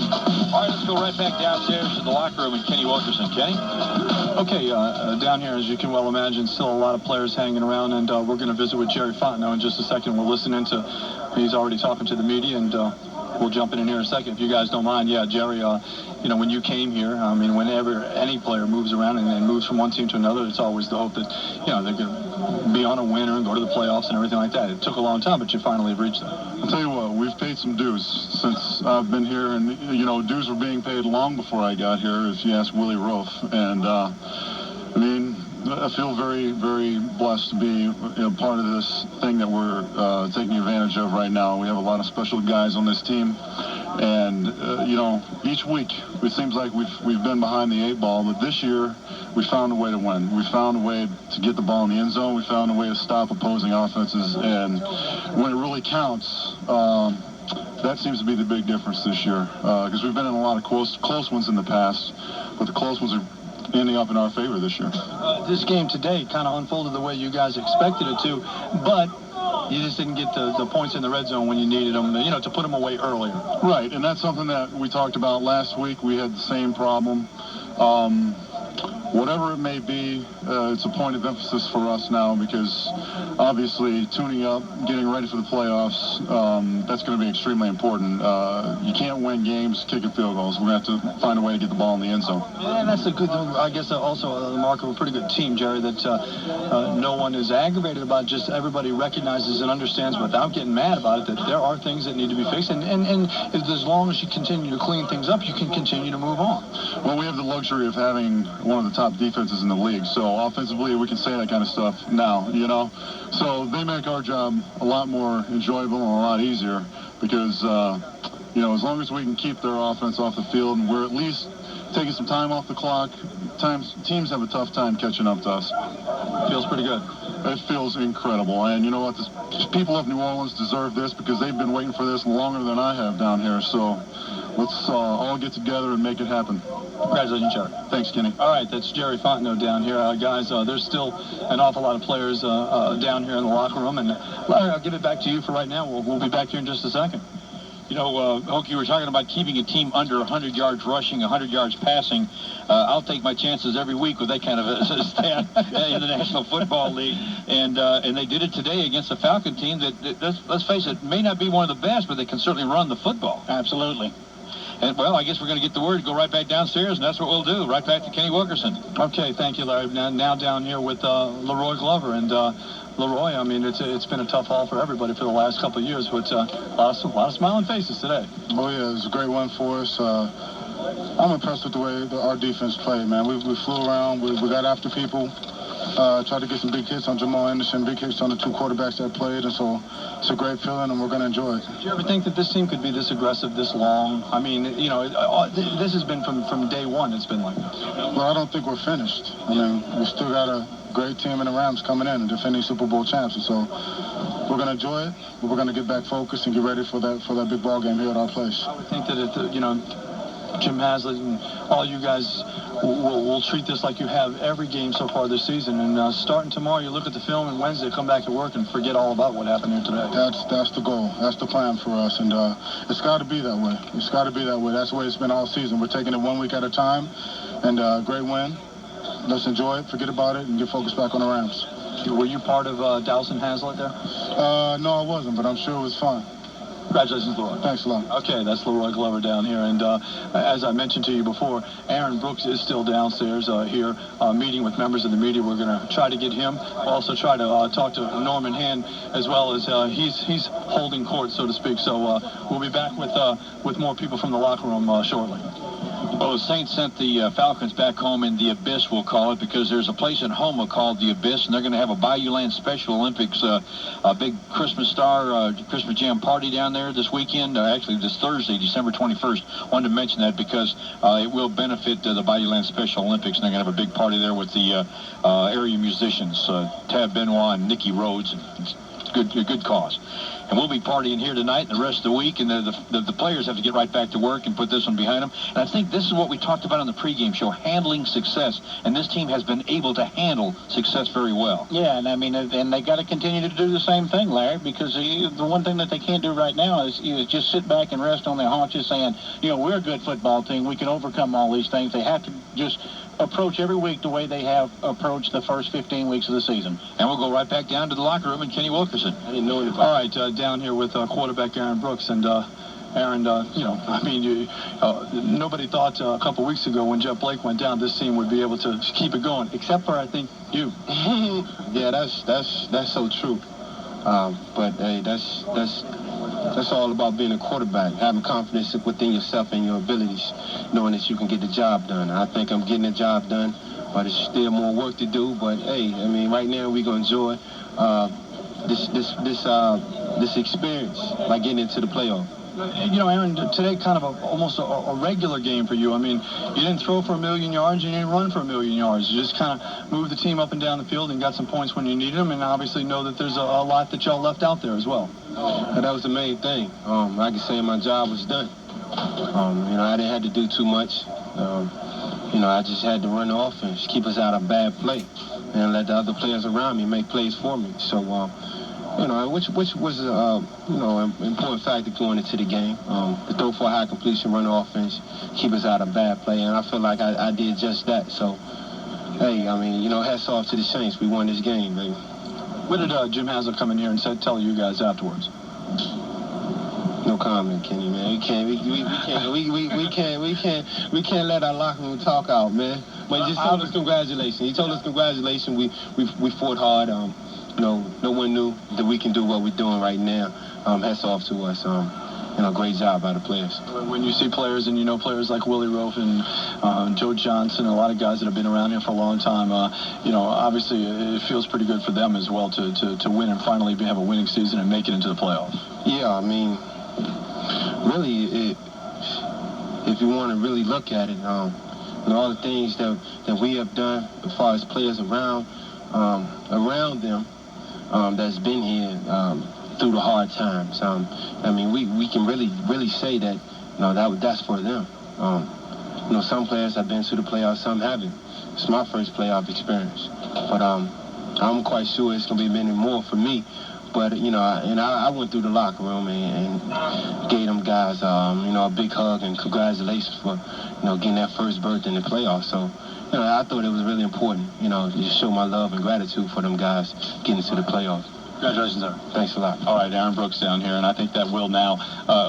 All right, let's go right back downstairs to the locker room with Kenny Wilkerson. Kenny? Okay, down here, as you can well imagine, still a lot of players hanging around, and we're going to visit with Jerry Fontenot in just a second. We're listening to, he's already talking to the media, and we'll jump in here in a second if you guys don't mind. Yeah, Jerry, when you came here, I mean, whenever any player moves around and moves from one team to another, it's always the hope that, they're going to be on a winner and go to the playoffs and everything like that. It took a long time, but you finally have reached that. I'll tell you what, we've paid some dues since I've been here, and, dues were being paid long before I got here, if you ask Willie Roaf. And, I feel very, very blessed to be part of this thing that we're taking advantage of right now. We have a lot of special guys on this team. And, each week it seems like we've been behind the 8 ball, but this year we found a way to win. We found a way to get the ball in the end zone. We found a way to stop opposing offenses. And when it really counts, that seems to be the big difference this year. Because we've been in a lot of close ones in the past, but the close ones are ending up in our favor this year. This game today kind of unfolded the way you guys expected it to, but you just didn't get the points in the red zone when you needed them, to put them away earlier. Right, and that's something that we talked about last week. We had the same problem. Whatever it may be, it's a point of emphasis for us now because obviously tuning up, getting ready for the playoffs, that's going to be extremely important. You can't win games kicking field goals. We're going to have to find a way to get the ball in the end zone. And that's a good, I guess, also the mark of a pretty good team, Jerry, that no one is aggravated about. Just everybody recognizes and understands without getting mad about it that there are things that need to be fixed. And as long as you continue to clean things up, you can continue to move on. Well, we have the luxury of having one of the top defenses in the league. So offensively, we can say that kind of stuff now, So they make our job a lot more enjoyable and a lot easier because, as long as we can keep their offense off the field and we're at least taking some time off the clock, teams have a tough time catching up to us. Feels pretty good. It feels incredible. And you know what? The people of New Orleans deserve this because they've been waiting for this longer than I have down here. So let's all get together and make it happen. Congratulations, Jerry. Thanks, Kenny. All right, that's Jerry Fontenot down here. Guys, there's still an awful lot of players down here in the locker room. And Larry, I'll give it back to you for right now. We'll be back here in just a second. Hokie, we're talking about keeping a team under 100 yards rushing, 100 yards passing. I'll take my chances every week with that kind of a stat in the National Football League. And they did it today against a Falcon team that, let's face it, may not be one of the best, but they can certainly run the football. Absolutely. And, well, I guess we're going to get the word, go right back downstairs, and that's what we'll do, right back to Kenny Wilkerson. Okay, thank you, Larry. Now down here with Leroy Glover. And Leroy, I mean, it's been a tough haul for everybody for the last couple of years, but a lot of smiling faces today. Oh, yeah, it was a great one for us. I'm impressed with the way our defense played, man. We flew around, we got after people. Tried to get some big hits on Jamal Anderson, big hits on the 2 quarterbacks that played, and so it's a great feeling, and we're going to enjoy it. Did you ever think that this team could be this aggressive, this long? I mean, this has been from day one, it's been like this. Well, I don't think we're finished. I mean, we still got a great team in the Rams coming in and defending Super Bowl champs, and so we're going to enjoy it, but we're going to get back focused and get ready for that big ball game here at our place. I would think that, Jim Haslett and all you guys will treat this like you have every game so far this season. And starting tomorrow, you look at the film, and Wednesday come back to work and forget all about what happened here today. That's the goal. That's the plan for us. And it's got to be that way. It's got to be that way. That's the way it's been all season. We're taking it 1 week at a time. And great win. Let's enjoy it, forget about it, and get focused back on the Rams. Were you part of Dowson Haslett there? No, I wasn't, but I'm sure it was fun. Congratulations, Leroy. Thanks a lot. Okay, that's Leroy Glover down here. And as I mentioned to you before, Aaron Brooks is still downstairs here meeting with members of the media. We're going to try to get him. We'll also try to talk to Norman Hand as well, as he's holding court, so to speak. So we'll be back with more people from the locker room shortly. Well, the Saints sent the Falcons back home in the Abyss, we'll call it, because there's a place in Houma called the Abyss, and they're going to have a Bayou Land Special Olympics, a big Christmas Christmas Jam party down there this weekend, actually this Thursday, December 21st. Wanted to mention that because it will benefit the Bayou Land Special Olympics, and they're going to have a big party there with the area musicians, Tab Benoit and Nikki Rhodes. It's a good cause. And we'll be partying here tonight and the rest of the week, and the players have to get right back to work and put this one behind them. And I think this is what we talked about on the pregame show, handling success. And this team has been able to handle success very well. Yeah, and I mean, and they got to continue to do the same thing, Larry, because the one thing that they can't do right now is just sit back and rest on their haunches saying, we're a good football team. We can overcome all these things. They have to just approach every week the way they have approached the first 15 weeks of the season. And we'll go right back down to the locker room and Kenny Wilkerson. I didn't know anybody. All right, down here with quarterback Aaron Brooks. And Aaron, nobody thought a couple weeks ago when Jeff Blake went down, this team would be able to keep it going, except for, I think, you. Yeah, that's so true. But hey, that's all about being a quarterback, having confidence within yourself and your abilities, knowing that you can get the job done. I think I'm getting the job done, but it's still more work to do. But hey, I mean, right now we're gonna enjoy this experience by getting into the playoff. You know, Aaron, today kind of almost a regular game for you. I mean, you didn't throw for 1,000,000 yards, and you didn't run for 1,000,000 yards. You just kind of moved the team up and down the field and got some points when you needed them, and obviously know that there's a lot that y'all left out there as well. And that was the main thing. I could say my job was done. I didn't have to do too much. I just had to run off and just keep us out of bad play and let the other players around me make plays for me. So, which was an important factor going into the game. To throw for a high completion, run offense, keep us out of bad play, and I feel like I did just that. So, hey, I mean, hats off to the Saints. We won this game, baby. What did Jim Haslett come in here and tell you guys afterwards? No comment, Kenny, man. We can't let our locker room talk out, man. But he just told us congratulations. He told us congratulations. We fought hard. No one knew that we can do what we're doing right now. Hats off to us. Great job by the players. When you see players and players like Willie Rofe and Joe Johnson, a lot of guys that have been around here for a long time, obviously it feels pretty good for them as well to win and finally have a winning season and make it into the playoffs. Yeah, I mean, really, if you want to really look at it, all the things that we have done as far as players around them that's been here through the hard times. We can really say that that's for them. Some players have been to the playoffs, some haven't. It's my first playoff experience, but I'm quite sure it's gonna be many more for me. But I went through the locker room and gave them guys a big hug and congratulations for getting that first berth in the playoffs. So I thought it was really important to show my love and gratitude for them guys getting to the playoffs. Congratulations, Aaron. Thanks a lot. All right, Aaron Brooks down here, and I think that will now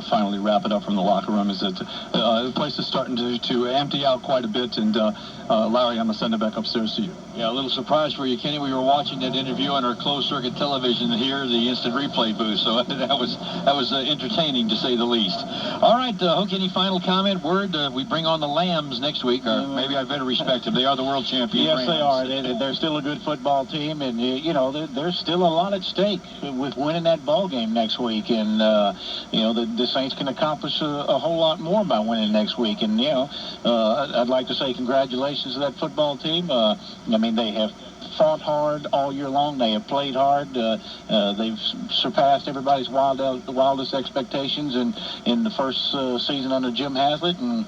finally wrap it up from the locker room. Is that the place is starting to empty out quite a bit, and Larry, I'm going to send it back upstairs to you. Yeah, a little surprise for you, Kenny. We were watching that interview on our closed-circuit television here, the instant replay booth, so that was entertaining, to say the least. All right, Hokie, any final comment, word? We bring on the Lambs next week, or maybe I better respect them. They are the world champions. Yes, they are. They're still a good football team, and, there's still a lot at stake with winning that ball game next week, and, the Saints can accomplish a whole lot more by winning next week, and, I'd like to say congratulations to that football team. They have fought hard all year long. They have played hard. They've surpassed everybody's wildest expectations in the first season under Jim Haslett, and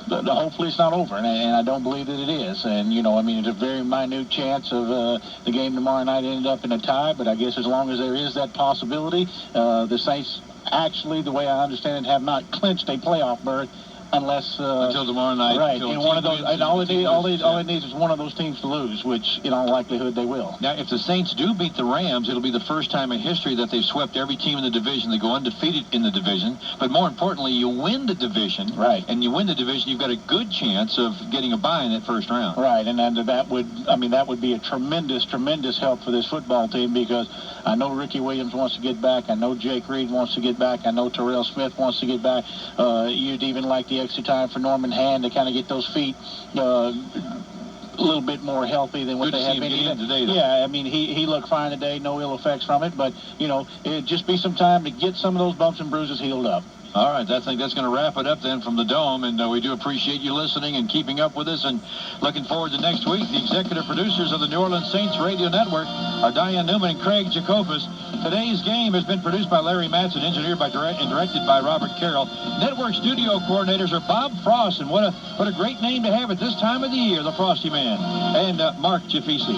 hopefully it's not over, and I don't believe that it is. And, it's a very minute chance of the game tomorrow night ended up in a tie, but I guess as long as there is that possibility, the Saints actually, the way I understand it, have not clinched a playoff berth unless until tomorrow night. Right, and one of those, and all it needs is one of those teams to lose, which in all likelihood they will. Now, if the Saints do beat the Rams, it'll be the first time in history that they've swept every team in the division. They go undefeated in the division, but more importantly, you win the division. Right, and you win the division, you've got a good chance of getting a bye in that first round. Right, and that would be a tremendous help for this football team, because I know Ricky Williams wants to get back. I know Jake Reed wants to get back. I know Terrell Smith wants to get back. You'd even like the extra time for Norman Hand to kind of get those feet a little bit more healthy than what they have been today. Yeah, he looked fine today, no ill effects from it, but it'd just be some time to get some of those bumps and bruises healed up. All right, I think that's going to wrap it up then from the Dome, and we do appreciate you listening and keeping up with us, and looking forward to next week. The executive producers of the New Orleans Saints Radio Network are Diane Newman and Craig Jacofis. Today's game has been produced by Larry Matson, engineered by and directed by Robert Carroll. Network studio coordinators are Bob Frost, and what a great name to have at this time of the year, the Frosty Man, and Marc Chifici.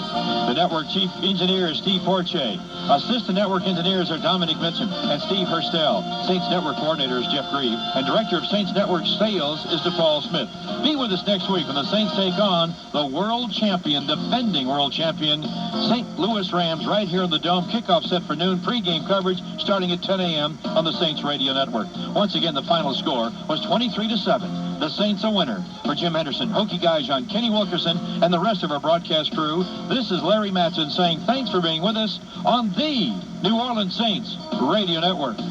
The network chief engineer is Steve Forche. Assistant network engineers are Dominic Mitchell and Steve Hurstel. Saints network coordinator is Jeff Grieve, and Director of Saints Network Sales is DePaul Smith. Be with us next week when the Saints take on the world champion, defending world champion, St. Louis Rams, right here in the Dome. Kickoff set for noon. Pre-game coverage starting at 10 a.m. on the Saints Radio Network. Once again, the final score was 23-7. The Saints a winner. For Jim Henderson, Hokie Gajan, Kenny Wilkerson, and the rest of our broadcast crew, this is Larry Matson saying thanks for being with us on the New Orleans Saints Radio Network. It's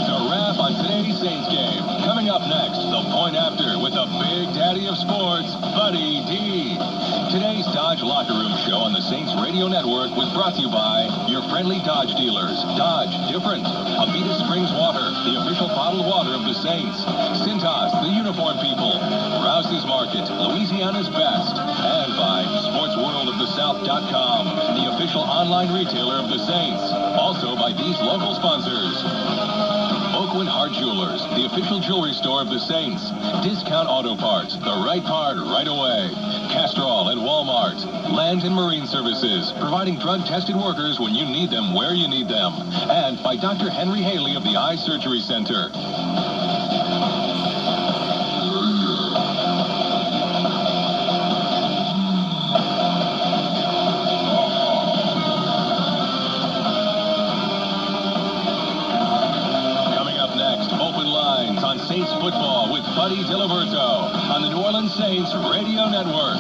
a wrap on today's Saints game. Coming up next, the point after with the big daddy of sports, Buddy D. Today's Dodge Locker Room Show on the Saints Radio Network was brought to you by your friendly Dodge dealers. Dodge, different. Abita Springs Water, the official bottled water of the Saints. Cintas, the uniform people. Rouse's Market, Louisiana's best. And by SportsWorldOfTheSouth.com, the official online retailer of the Saints. Also by these local sponsors. Oakwood Hart Jewelers, the official jewelry store of the Saints. Discount Auto Parts, the right part right away. Castrol and Walmart. Land and Marine Services, providing drug-tested workers when you need them where you need them. And by Dr. Henry Haley of the Eye Surgery Center. Saints football with Buddy Diliberto on the New Orleans Saints Radio Network.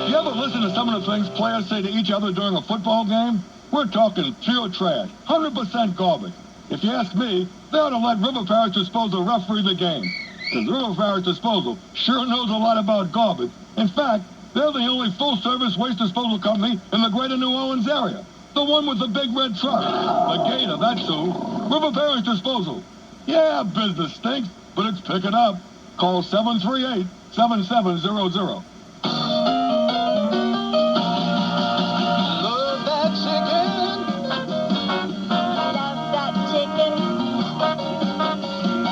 You ever listen to some of the things players say to each other during a football game? We're talking pure trash, 100% garbage. If you ask me, they ought to let River Parish Disposal referee the game. Because River Parish Disposal sure knows a lot about garbage. In fact, they're the only full-service waste disposal company in the greater New Orleans area. The one with the big red truck. The Gator, that's who. River Parish Disposal. Yeah, business stinks, but it's picking up. Call 738-7700. Love that chicken. Love that chicken.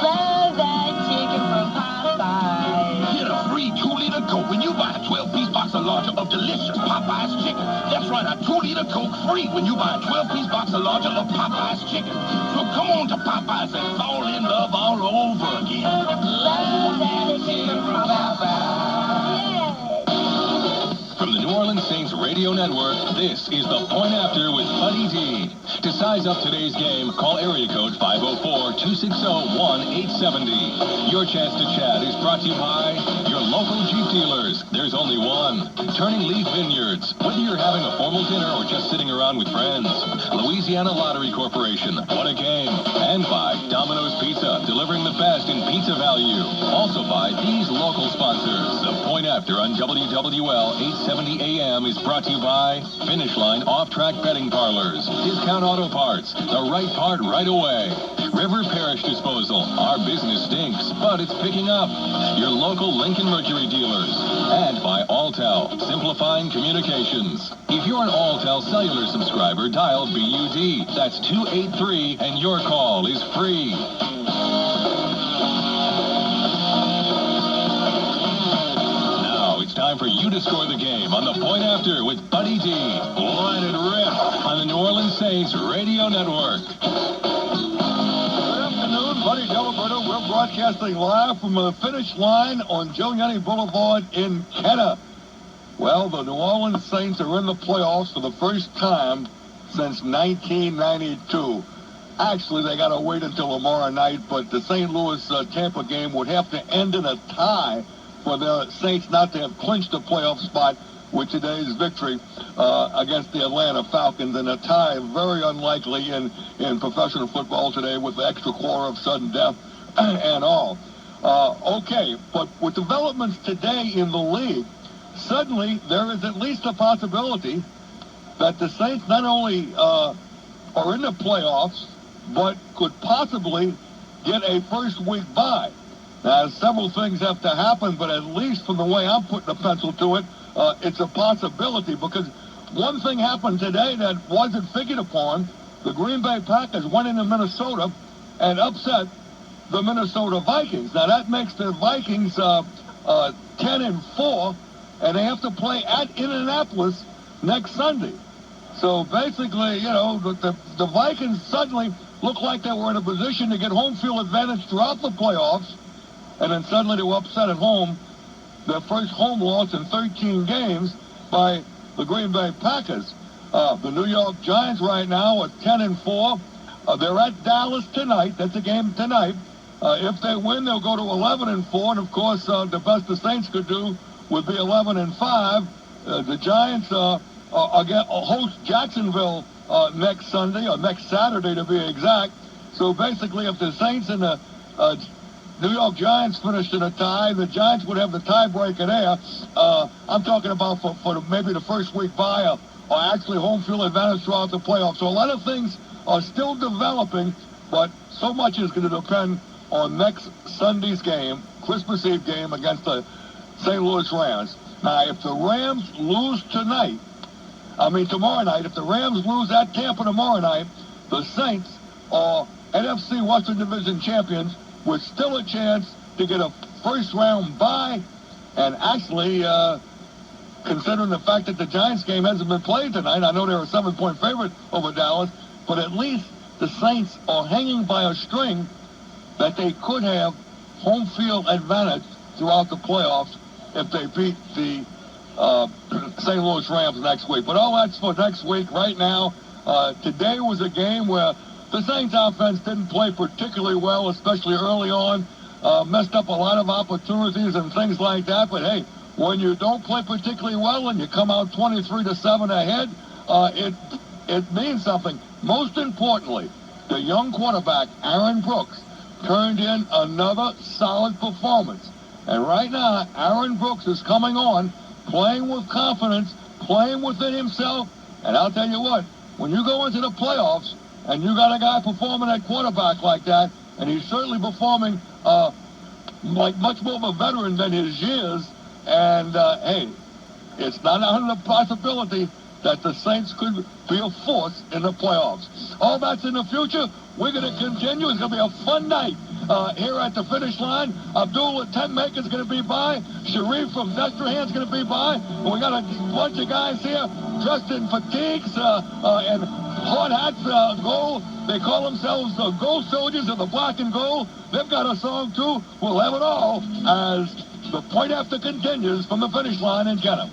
Love that chicken from Popeyes. Get a free 2-liter Coke when you buy a 12-piece box or larger of delicious Popeyes chicken. That's right, a 2-liter Coke free when you buy a 12-piece box or larger of Popeyes chicken. So come on to Popeyes and fall in love all over again. Love that chicken from Popeyes. From the New Orleans Saints Radio Network, this is The Point After with Buddy D. To size up today's game, call area code 504-260-1870. Your chance to chat is brought to you by your local Jeep dealers. There's only one. Turning Leaf Vineyards. Whether you're having a formal dinner or just sitting around with friends. Louisiana Lottery Corporation. What a game. And by Domino's Pizza, delivering the best in pizza value. Also by these local sponsors. The Point After on WWL 870 AM is brought to you by Finish Line Off-Track Betting Parlors. Discount Auto Parts. The right part right away. River Parish Disposal. Our business stinks, but it's picking up. Your local Lincoln Mercury dealers. And by Alltel, simplifying communications. If you're an Alltel cellular subscriber, dial BUD. That's 283, and your call is free. Now it's time for you to score the game on The Point After with Buddy D. Let it rip on the New Orleans Saints Radio Network. Buddy Diliberto, we're broadcasting live from the finish line on Giuliani Boulevard in Kenner. Well, the New Orleans Saints are in the playoffs for the first time since 1992. Actually, they got to wait until tomorrow night, but the St. Louis-Tampa game would have to end in a tie for the Saints not to have clinched a playoff spot with today's victory against the Atlanta Falcons, and a tie very unlikely in professional football today with the extra quarter of sudden death and all. Okay, but with developments today in the league, suddenly there is at least a possibility that the Saints not only are in the playoffs, but could possibly get a first-week bye. Now, several things have to happen, but at least from the way I'm putting a pencil to it, it's a possibility, because one thing happened today that wasn't figured upon. The Green Bay Packers went into Minnesota and upset the Minnesota Vikings. Now, that makes the Vikings 10-4, and they have to play at Indianapolis next Sunday. So basically, you know, the Vikings suddenly looked like they were in a position to get home field advantage throughout the playoffs, and then suddenly they were upset at home. Their first home loss in 13 games by the Green Bay Packers. The New York Giants right now are 10-4. They're at Dallas tonight. That's a game tonight. If they win, they'll go to 11-4. And of course, the best the Saints could do would be 11-5. The Giants host Jacksonville next Sunday, or next Saturday to be exact. So basically, if the Saints and the New York Giants finished in a tie, the Giants would have the tiebreaker there. I'm talking about for maybe the first week bye, or actually home field advantage throughout the playoffs. So a lot of things are still developing, but so much is going to depend on next Sunday's game, Christmas Eve game against the St. Louis Rams. Now, if the Rams lose tomorrow night, if the Rams lose at Tampa tomorrow night, the Saints are NFC Western Division champions with still a chance to get a first-round bye. And actually, considering the fact that the Giants game hasn't been played tonight, I know they're a 7-point favorite over Dallas, but at least the Saints are hanging by a string that they could have home field advantage throughout the playoffs if they beat the St. Louis Rams next week. But all that's for next week. Right now, today was a game where the Saints offense didn't play particularly well, especially early on. Messed up a lot of opportunities and things like that. But hey, when you don't play particularly well and you come out 23-7 ahead, it means something. Most importantly, the young quarterback, Aaron Brooks, turned in another solid performance. And right now, Aaron Brooks is coming on, playing with confidence, playing within himself. And I'll tell you what, when you go into the playoffs and you got a guy performing at quarterback like that, and he's certainly performing like much more of a veteran than his years, and hey, it's not out of the possibility that the Saints could be a force in the playoffs. All that's in the future. We're going to continue. It's going to be a fun night here at the finish line. Abdul Tenmek is going to be by. Sharif from Destrehan's going to be by. And we got a bunch of guys here dressed in fatigues and hard hats, gold. They call themselves the Gold Soldiers of the Black and Gold. They've got a song, too. We'll have it all as the point after continues from the finish line in Kentucky.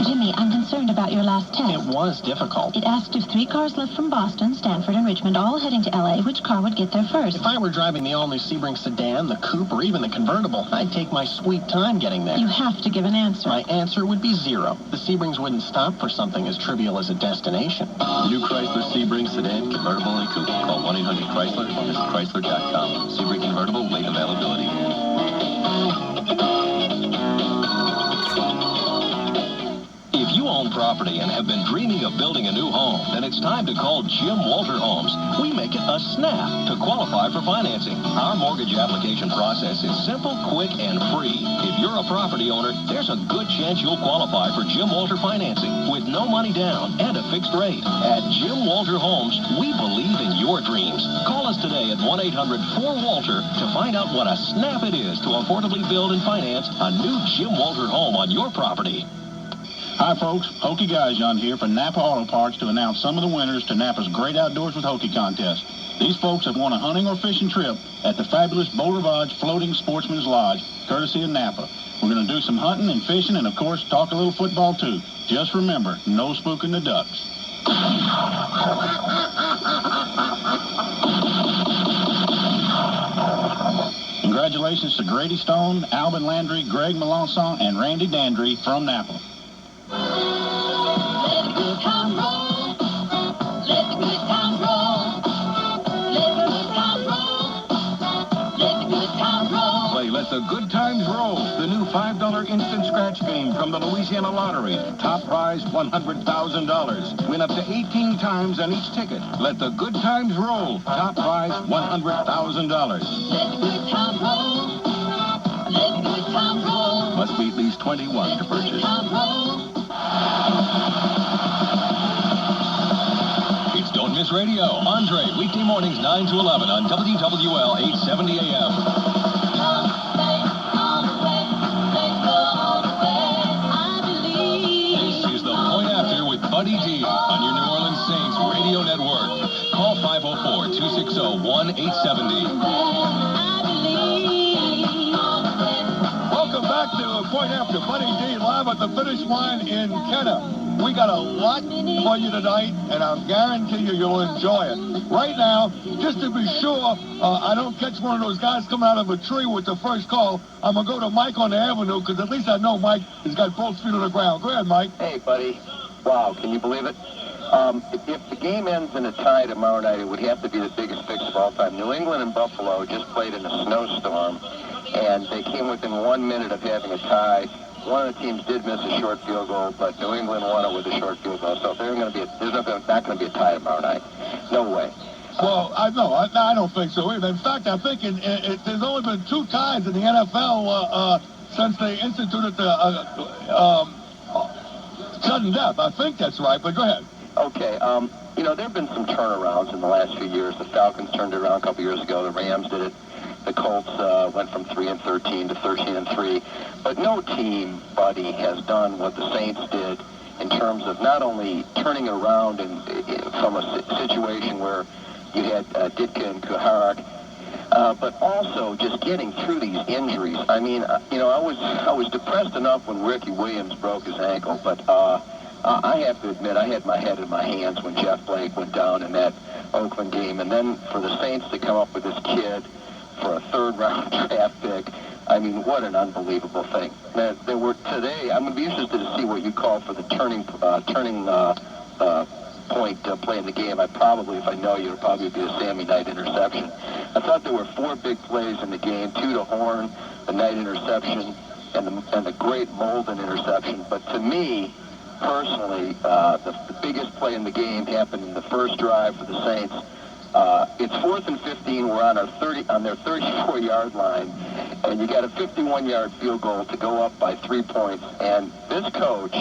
Jimmy, I'm concerned about your last test. It was difficult. It asked if 3 cars left from Boston, Stanford, and Richmond, all heading to L.A., which car would get there first? If I were driving the all-new Sebring sedan, the coupe, or even the convertible, I'd take my sweet time getting there. You have to give an answer. My answer would be 0. The Sebrings wouldn't stop for something as trivial as a destination. New Chrysler Sebring sedan, convertible, and coupe. Call 1-800-CHRYSLER or visit Chrysler.com. Sebring convertible, late availability. If you own property and have been dreaming of building a new home, then it's time to call Jim Walter Homes. We make it a snap to qualify for financing. Our mortgage application process is simple, quick, and free. If you're a property owner, there's a good chance you'll qualify for Jim Walter financing with no money down and a fixed rate. At Jim Walter Homes, we believe in your dreams. Call us today at 1-800-4WALTER to find out what a snap it is to affordably build and finance a new Jim Walter home on your property. Hi, folks. Hokie Gajan here for Napa Auto Parts to announce some of the winners to Napa's Great Outdoors with Hokie contest. These folks have won a hunting or fishing trip at the fabulous Beau Rivage Floating Sportsman's Lodge, courtesy of Napa. We're going to do some hunting and fishing and, of course, talk a little football, too. Just remember, no spooking the ducks. Congratulations to Grady Stone, Alvin Landry, Greg Melanson, and Randy Dandry from Napa. Let the good times roll. Let the good times roll. Let the good times roll. Let the good times roll. Play Let the Good Times Roll, the new $5 instant scratch game from the Louisiana Lottery. Top prize $100,000. Win up to 18 times on each ticket. Let the Good Times Roll. Top prize $100,000. Let the good times roll. Let the good times roll. Must be at least 21 to purchase. It's Don't Miss Radio. Andre, weekday mornings 9 to 11 on WWL 870 AM. This is the Point After with Steve on your New Orleans Saints radio network. Call 504-260-1870. Welcome back to Point After. Buddy D live at the finish line in Kenner. We got a lot for you tonight, and I guarantee you'll enjoy it. Right now, just to be sure I don't catch one of those guys coming out of a tree with the first call, I'm going to go to Mike on the avenue, because at least I know Mike has got both feet on the ground. Go ahead, Mike. Hey, buddy. Wow, can you believe it? If the game ends in a tie tomorrow night, it would have to be the biggest fix of all time. New England and Buffalo just played in a snowstorm, and they came within 1 minute of having a tie. One of the teams did miss a short field goal, but New England won it with a short field goal. So there's not going to be a tie tomorrow night. No way. Well, I don't think so either. In fact, I think there's only been 2 ties in the NFL since they instituted the sudden death. I think that's right, but go ahead. Okay, there have been some turnarounds in the last few years. The Falcons turned it around a couple years ago. The Rams did it. The Colts went from 3-13 to 13-3. But no team, buddy, has done what the Saints did in terms of not only turning around from a situation where you had Ditka and Kuhark, but also just getting through these injuries. I mean, I was depressed enough when Ricky Williams broke his ankle, but I have to admit, I had my head in my hands when Jeff Blake went down in that Oakland game. And then for the Saints to come up with this kid for a third-round draft pick, I mean, what an unbelievable thing. There were today, I'm going to be interested to see what you call for the turning point play in the game. If I know you, it would probably be a Sammy Knight interception. I thought there were 4 big plays in the game, 2 to Horn, the Knight interception, and the great Molden interception. But to me, personally, the biggest play in the game happened in the first drive for the Saints. It's 4th and 15. We're on their 34-yard line, and you got a 51-yard field goal to go up by 3 points. And this coach,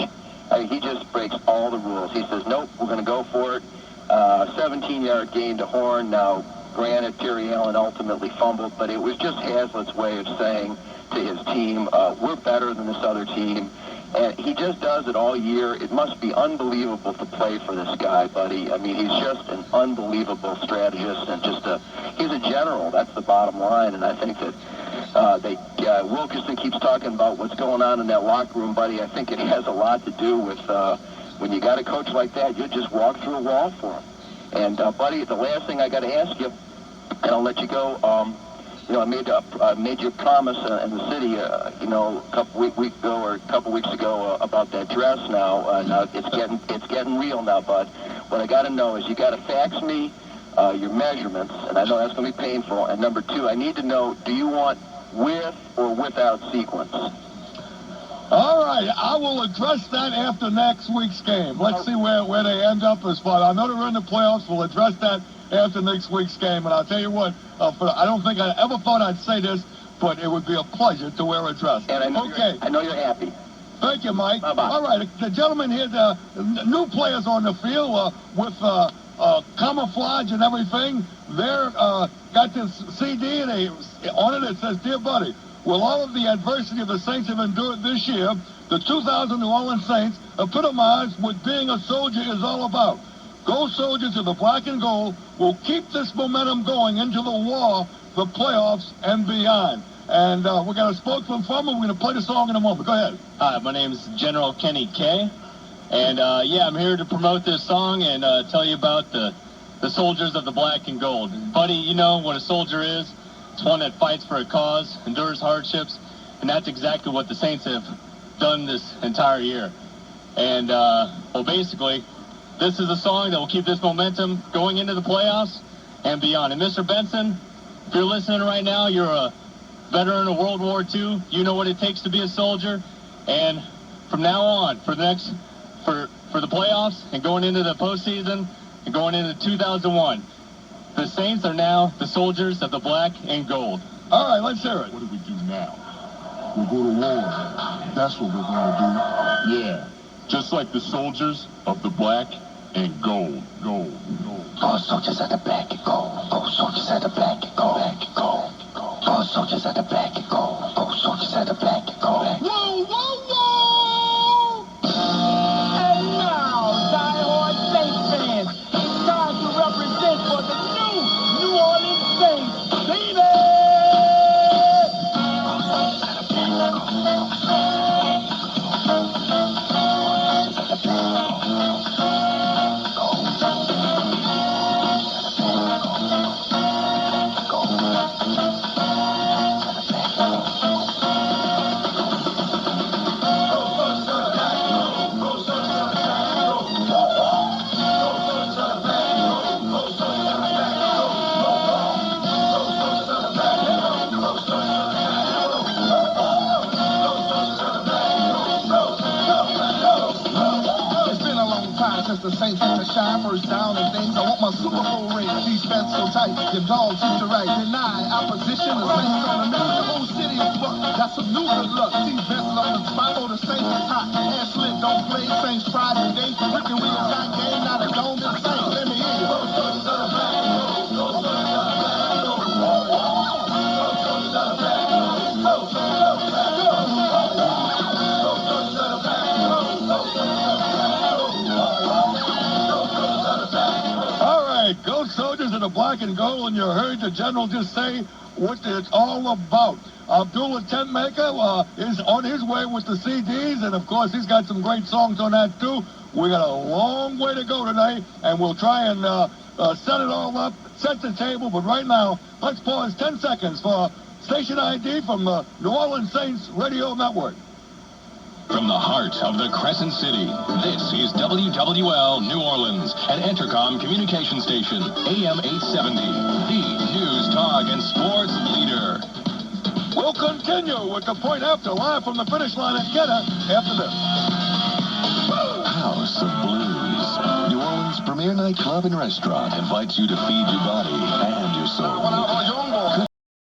he just breaks all the rules. He says, nope, we're going to go for it. 17-yard gain to Horn. Now, granted, Terry Allen ultimately fumbled, but it was just Haslett's way of saying to his team, we're better than this other team. And he just does it all year. It must be unbelievable to play for this guy, buddy. I mean, he's just an unbelievable strategist and he's a general. That's the bottom line. And I think that Wilkerson keeps talking about what's going on in that locker room, buddy. I think it has a lot to do with when you got a coach like that, you just walk through a wall for him. And, buddy, the last thing I got to ask you, and I'll let you go, I made you a promise in the city, a couple weeks ago about that dress. Now it's getting real now, bud. What I got to know is you got to fax me your measurements, and I know that's going to be painful. And number 2, I need to know: do you want with or without sequence? All right, I will address that after next week's game. Let's see where they end up as far. I know they're in the playoffs. We'll address that after next week's game. And I'll tell you what, I don't think I ever thought I'd say this, but it would be a pleasure to wear a dress. And I know you're happy. Thank you, Mike. Bye-bye. All right, the gentleman here, the new players on the field with camouflage and everything, they're got this CD, and on it says, "Dear buddy, with all of the adversity the Saints have endured this year, the 2000 New Orleans Saints epitomize what being a soldier is all about. Go Soldiers of the black and gold will keep this momentum going into the war, the playoffs, and beyond." And we got a spokesman from him. We're going to play the song in a moment. Go ahead. Hi, my name's General Kenny K. And, I'm here to promote this song and tell you about the soldiers of the black and gold. Buddy, you know what a soldier is. It's one that fights for a cause, endures hardships, and that's exactly what the Saints have done this entire year. And, basically, this is a song that will keep this momentum going into the playoffs and beyond. And Mr. Benson, if you're listening right now, you're a veteran of World War II. You know what it takes to be a soldier. And from now on, for the playoffs and going into the postseason and going into 2001, the Saints are now the soldiers of the black and gold. All right, let's hear it. What do we do now? We'll go to war. That's what we're going to do. Yeah, just like the soldiers of the black and gold. Gold. Go soldiers of the black and gold. Go soldiers of the black and gold. Black and gold. Go soldiers of the black and gold. Go soldiers of the black and gold. Whoa, whoa, whoa! And now, Die the Saints get to shine first down and things. I want my Super Bowl ring. Defense so tight, your dog treat you right. Deny opposition, the Saints on the middle. The whole city is fucked. That's some new good luck. Defense up the spot, oh, the Saints is hot. Air slit don't play, Saints try today. Rick and Williams got game, now the dome is Saints. Let me hear you. Go Soldiers in the black and gold, and you heard the general just say what it's all about. Abdullah Tentmaker is on his way with the CDs, and of course he's got some great songs on that too. We got a long way to go today, and we'll try and set it all up, set the table. But right now, let's pause 10 seconds for station ID from the New Orleans Saints Radio Network. From the heart of the Crescent City, this is WWL New Orleans, an Entercom communication station, AM 870, the news, talk, and sports leader. We'll continue with the point after, live from the finish line at Kenna after this. House of Blues, New Orleans' premier nightclub and restaurant, invites you to feed your body and your soul.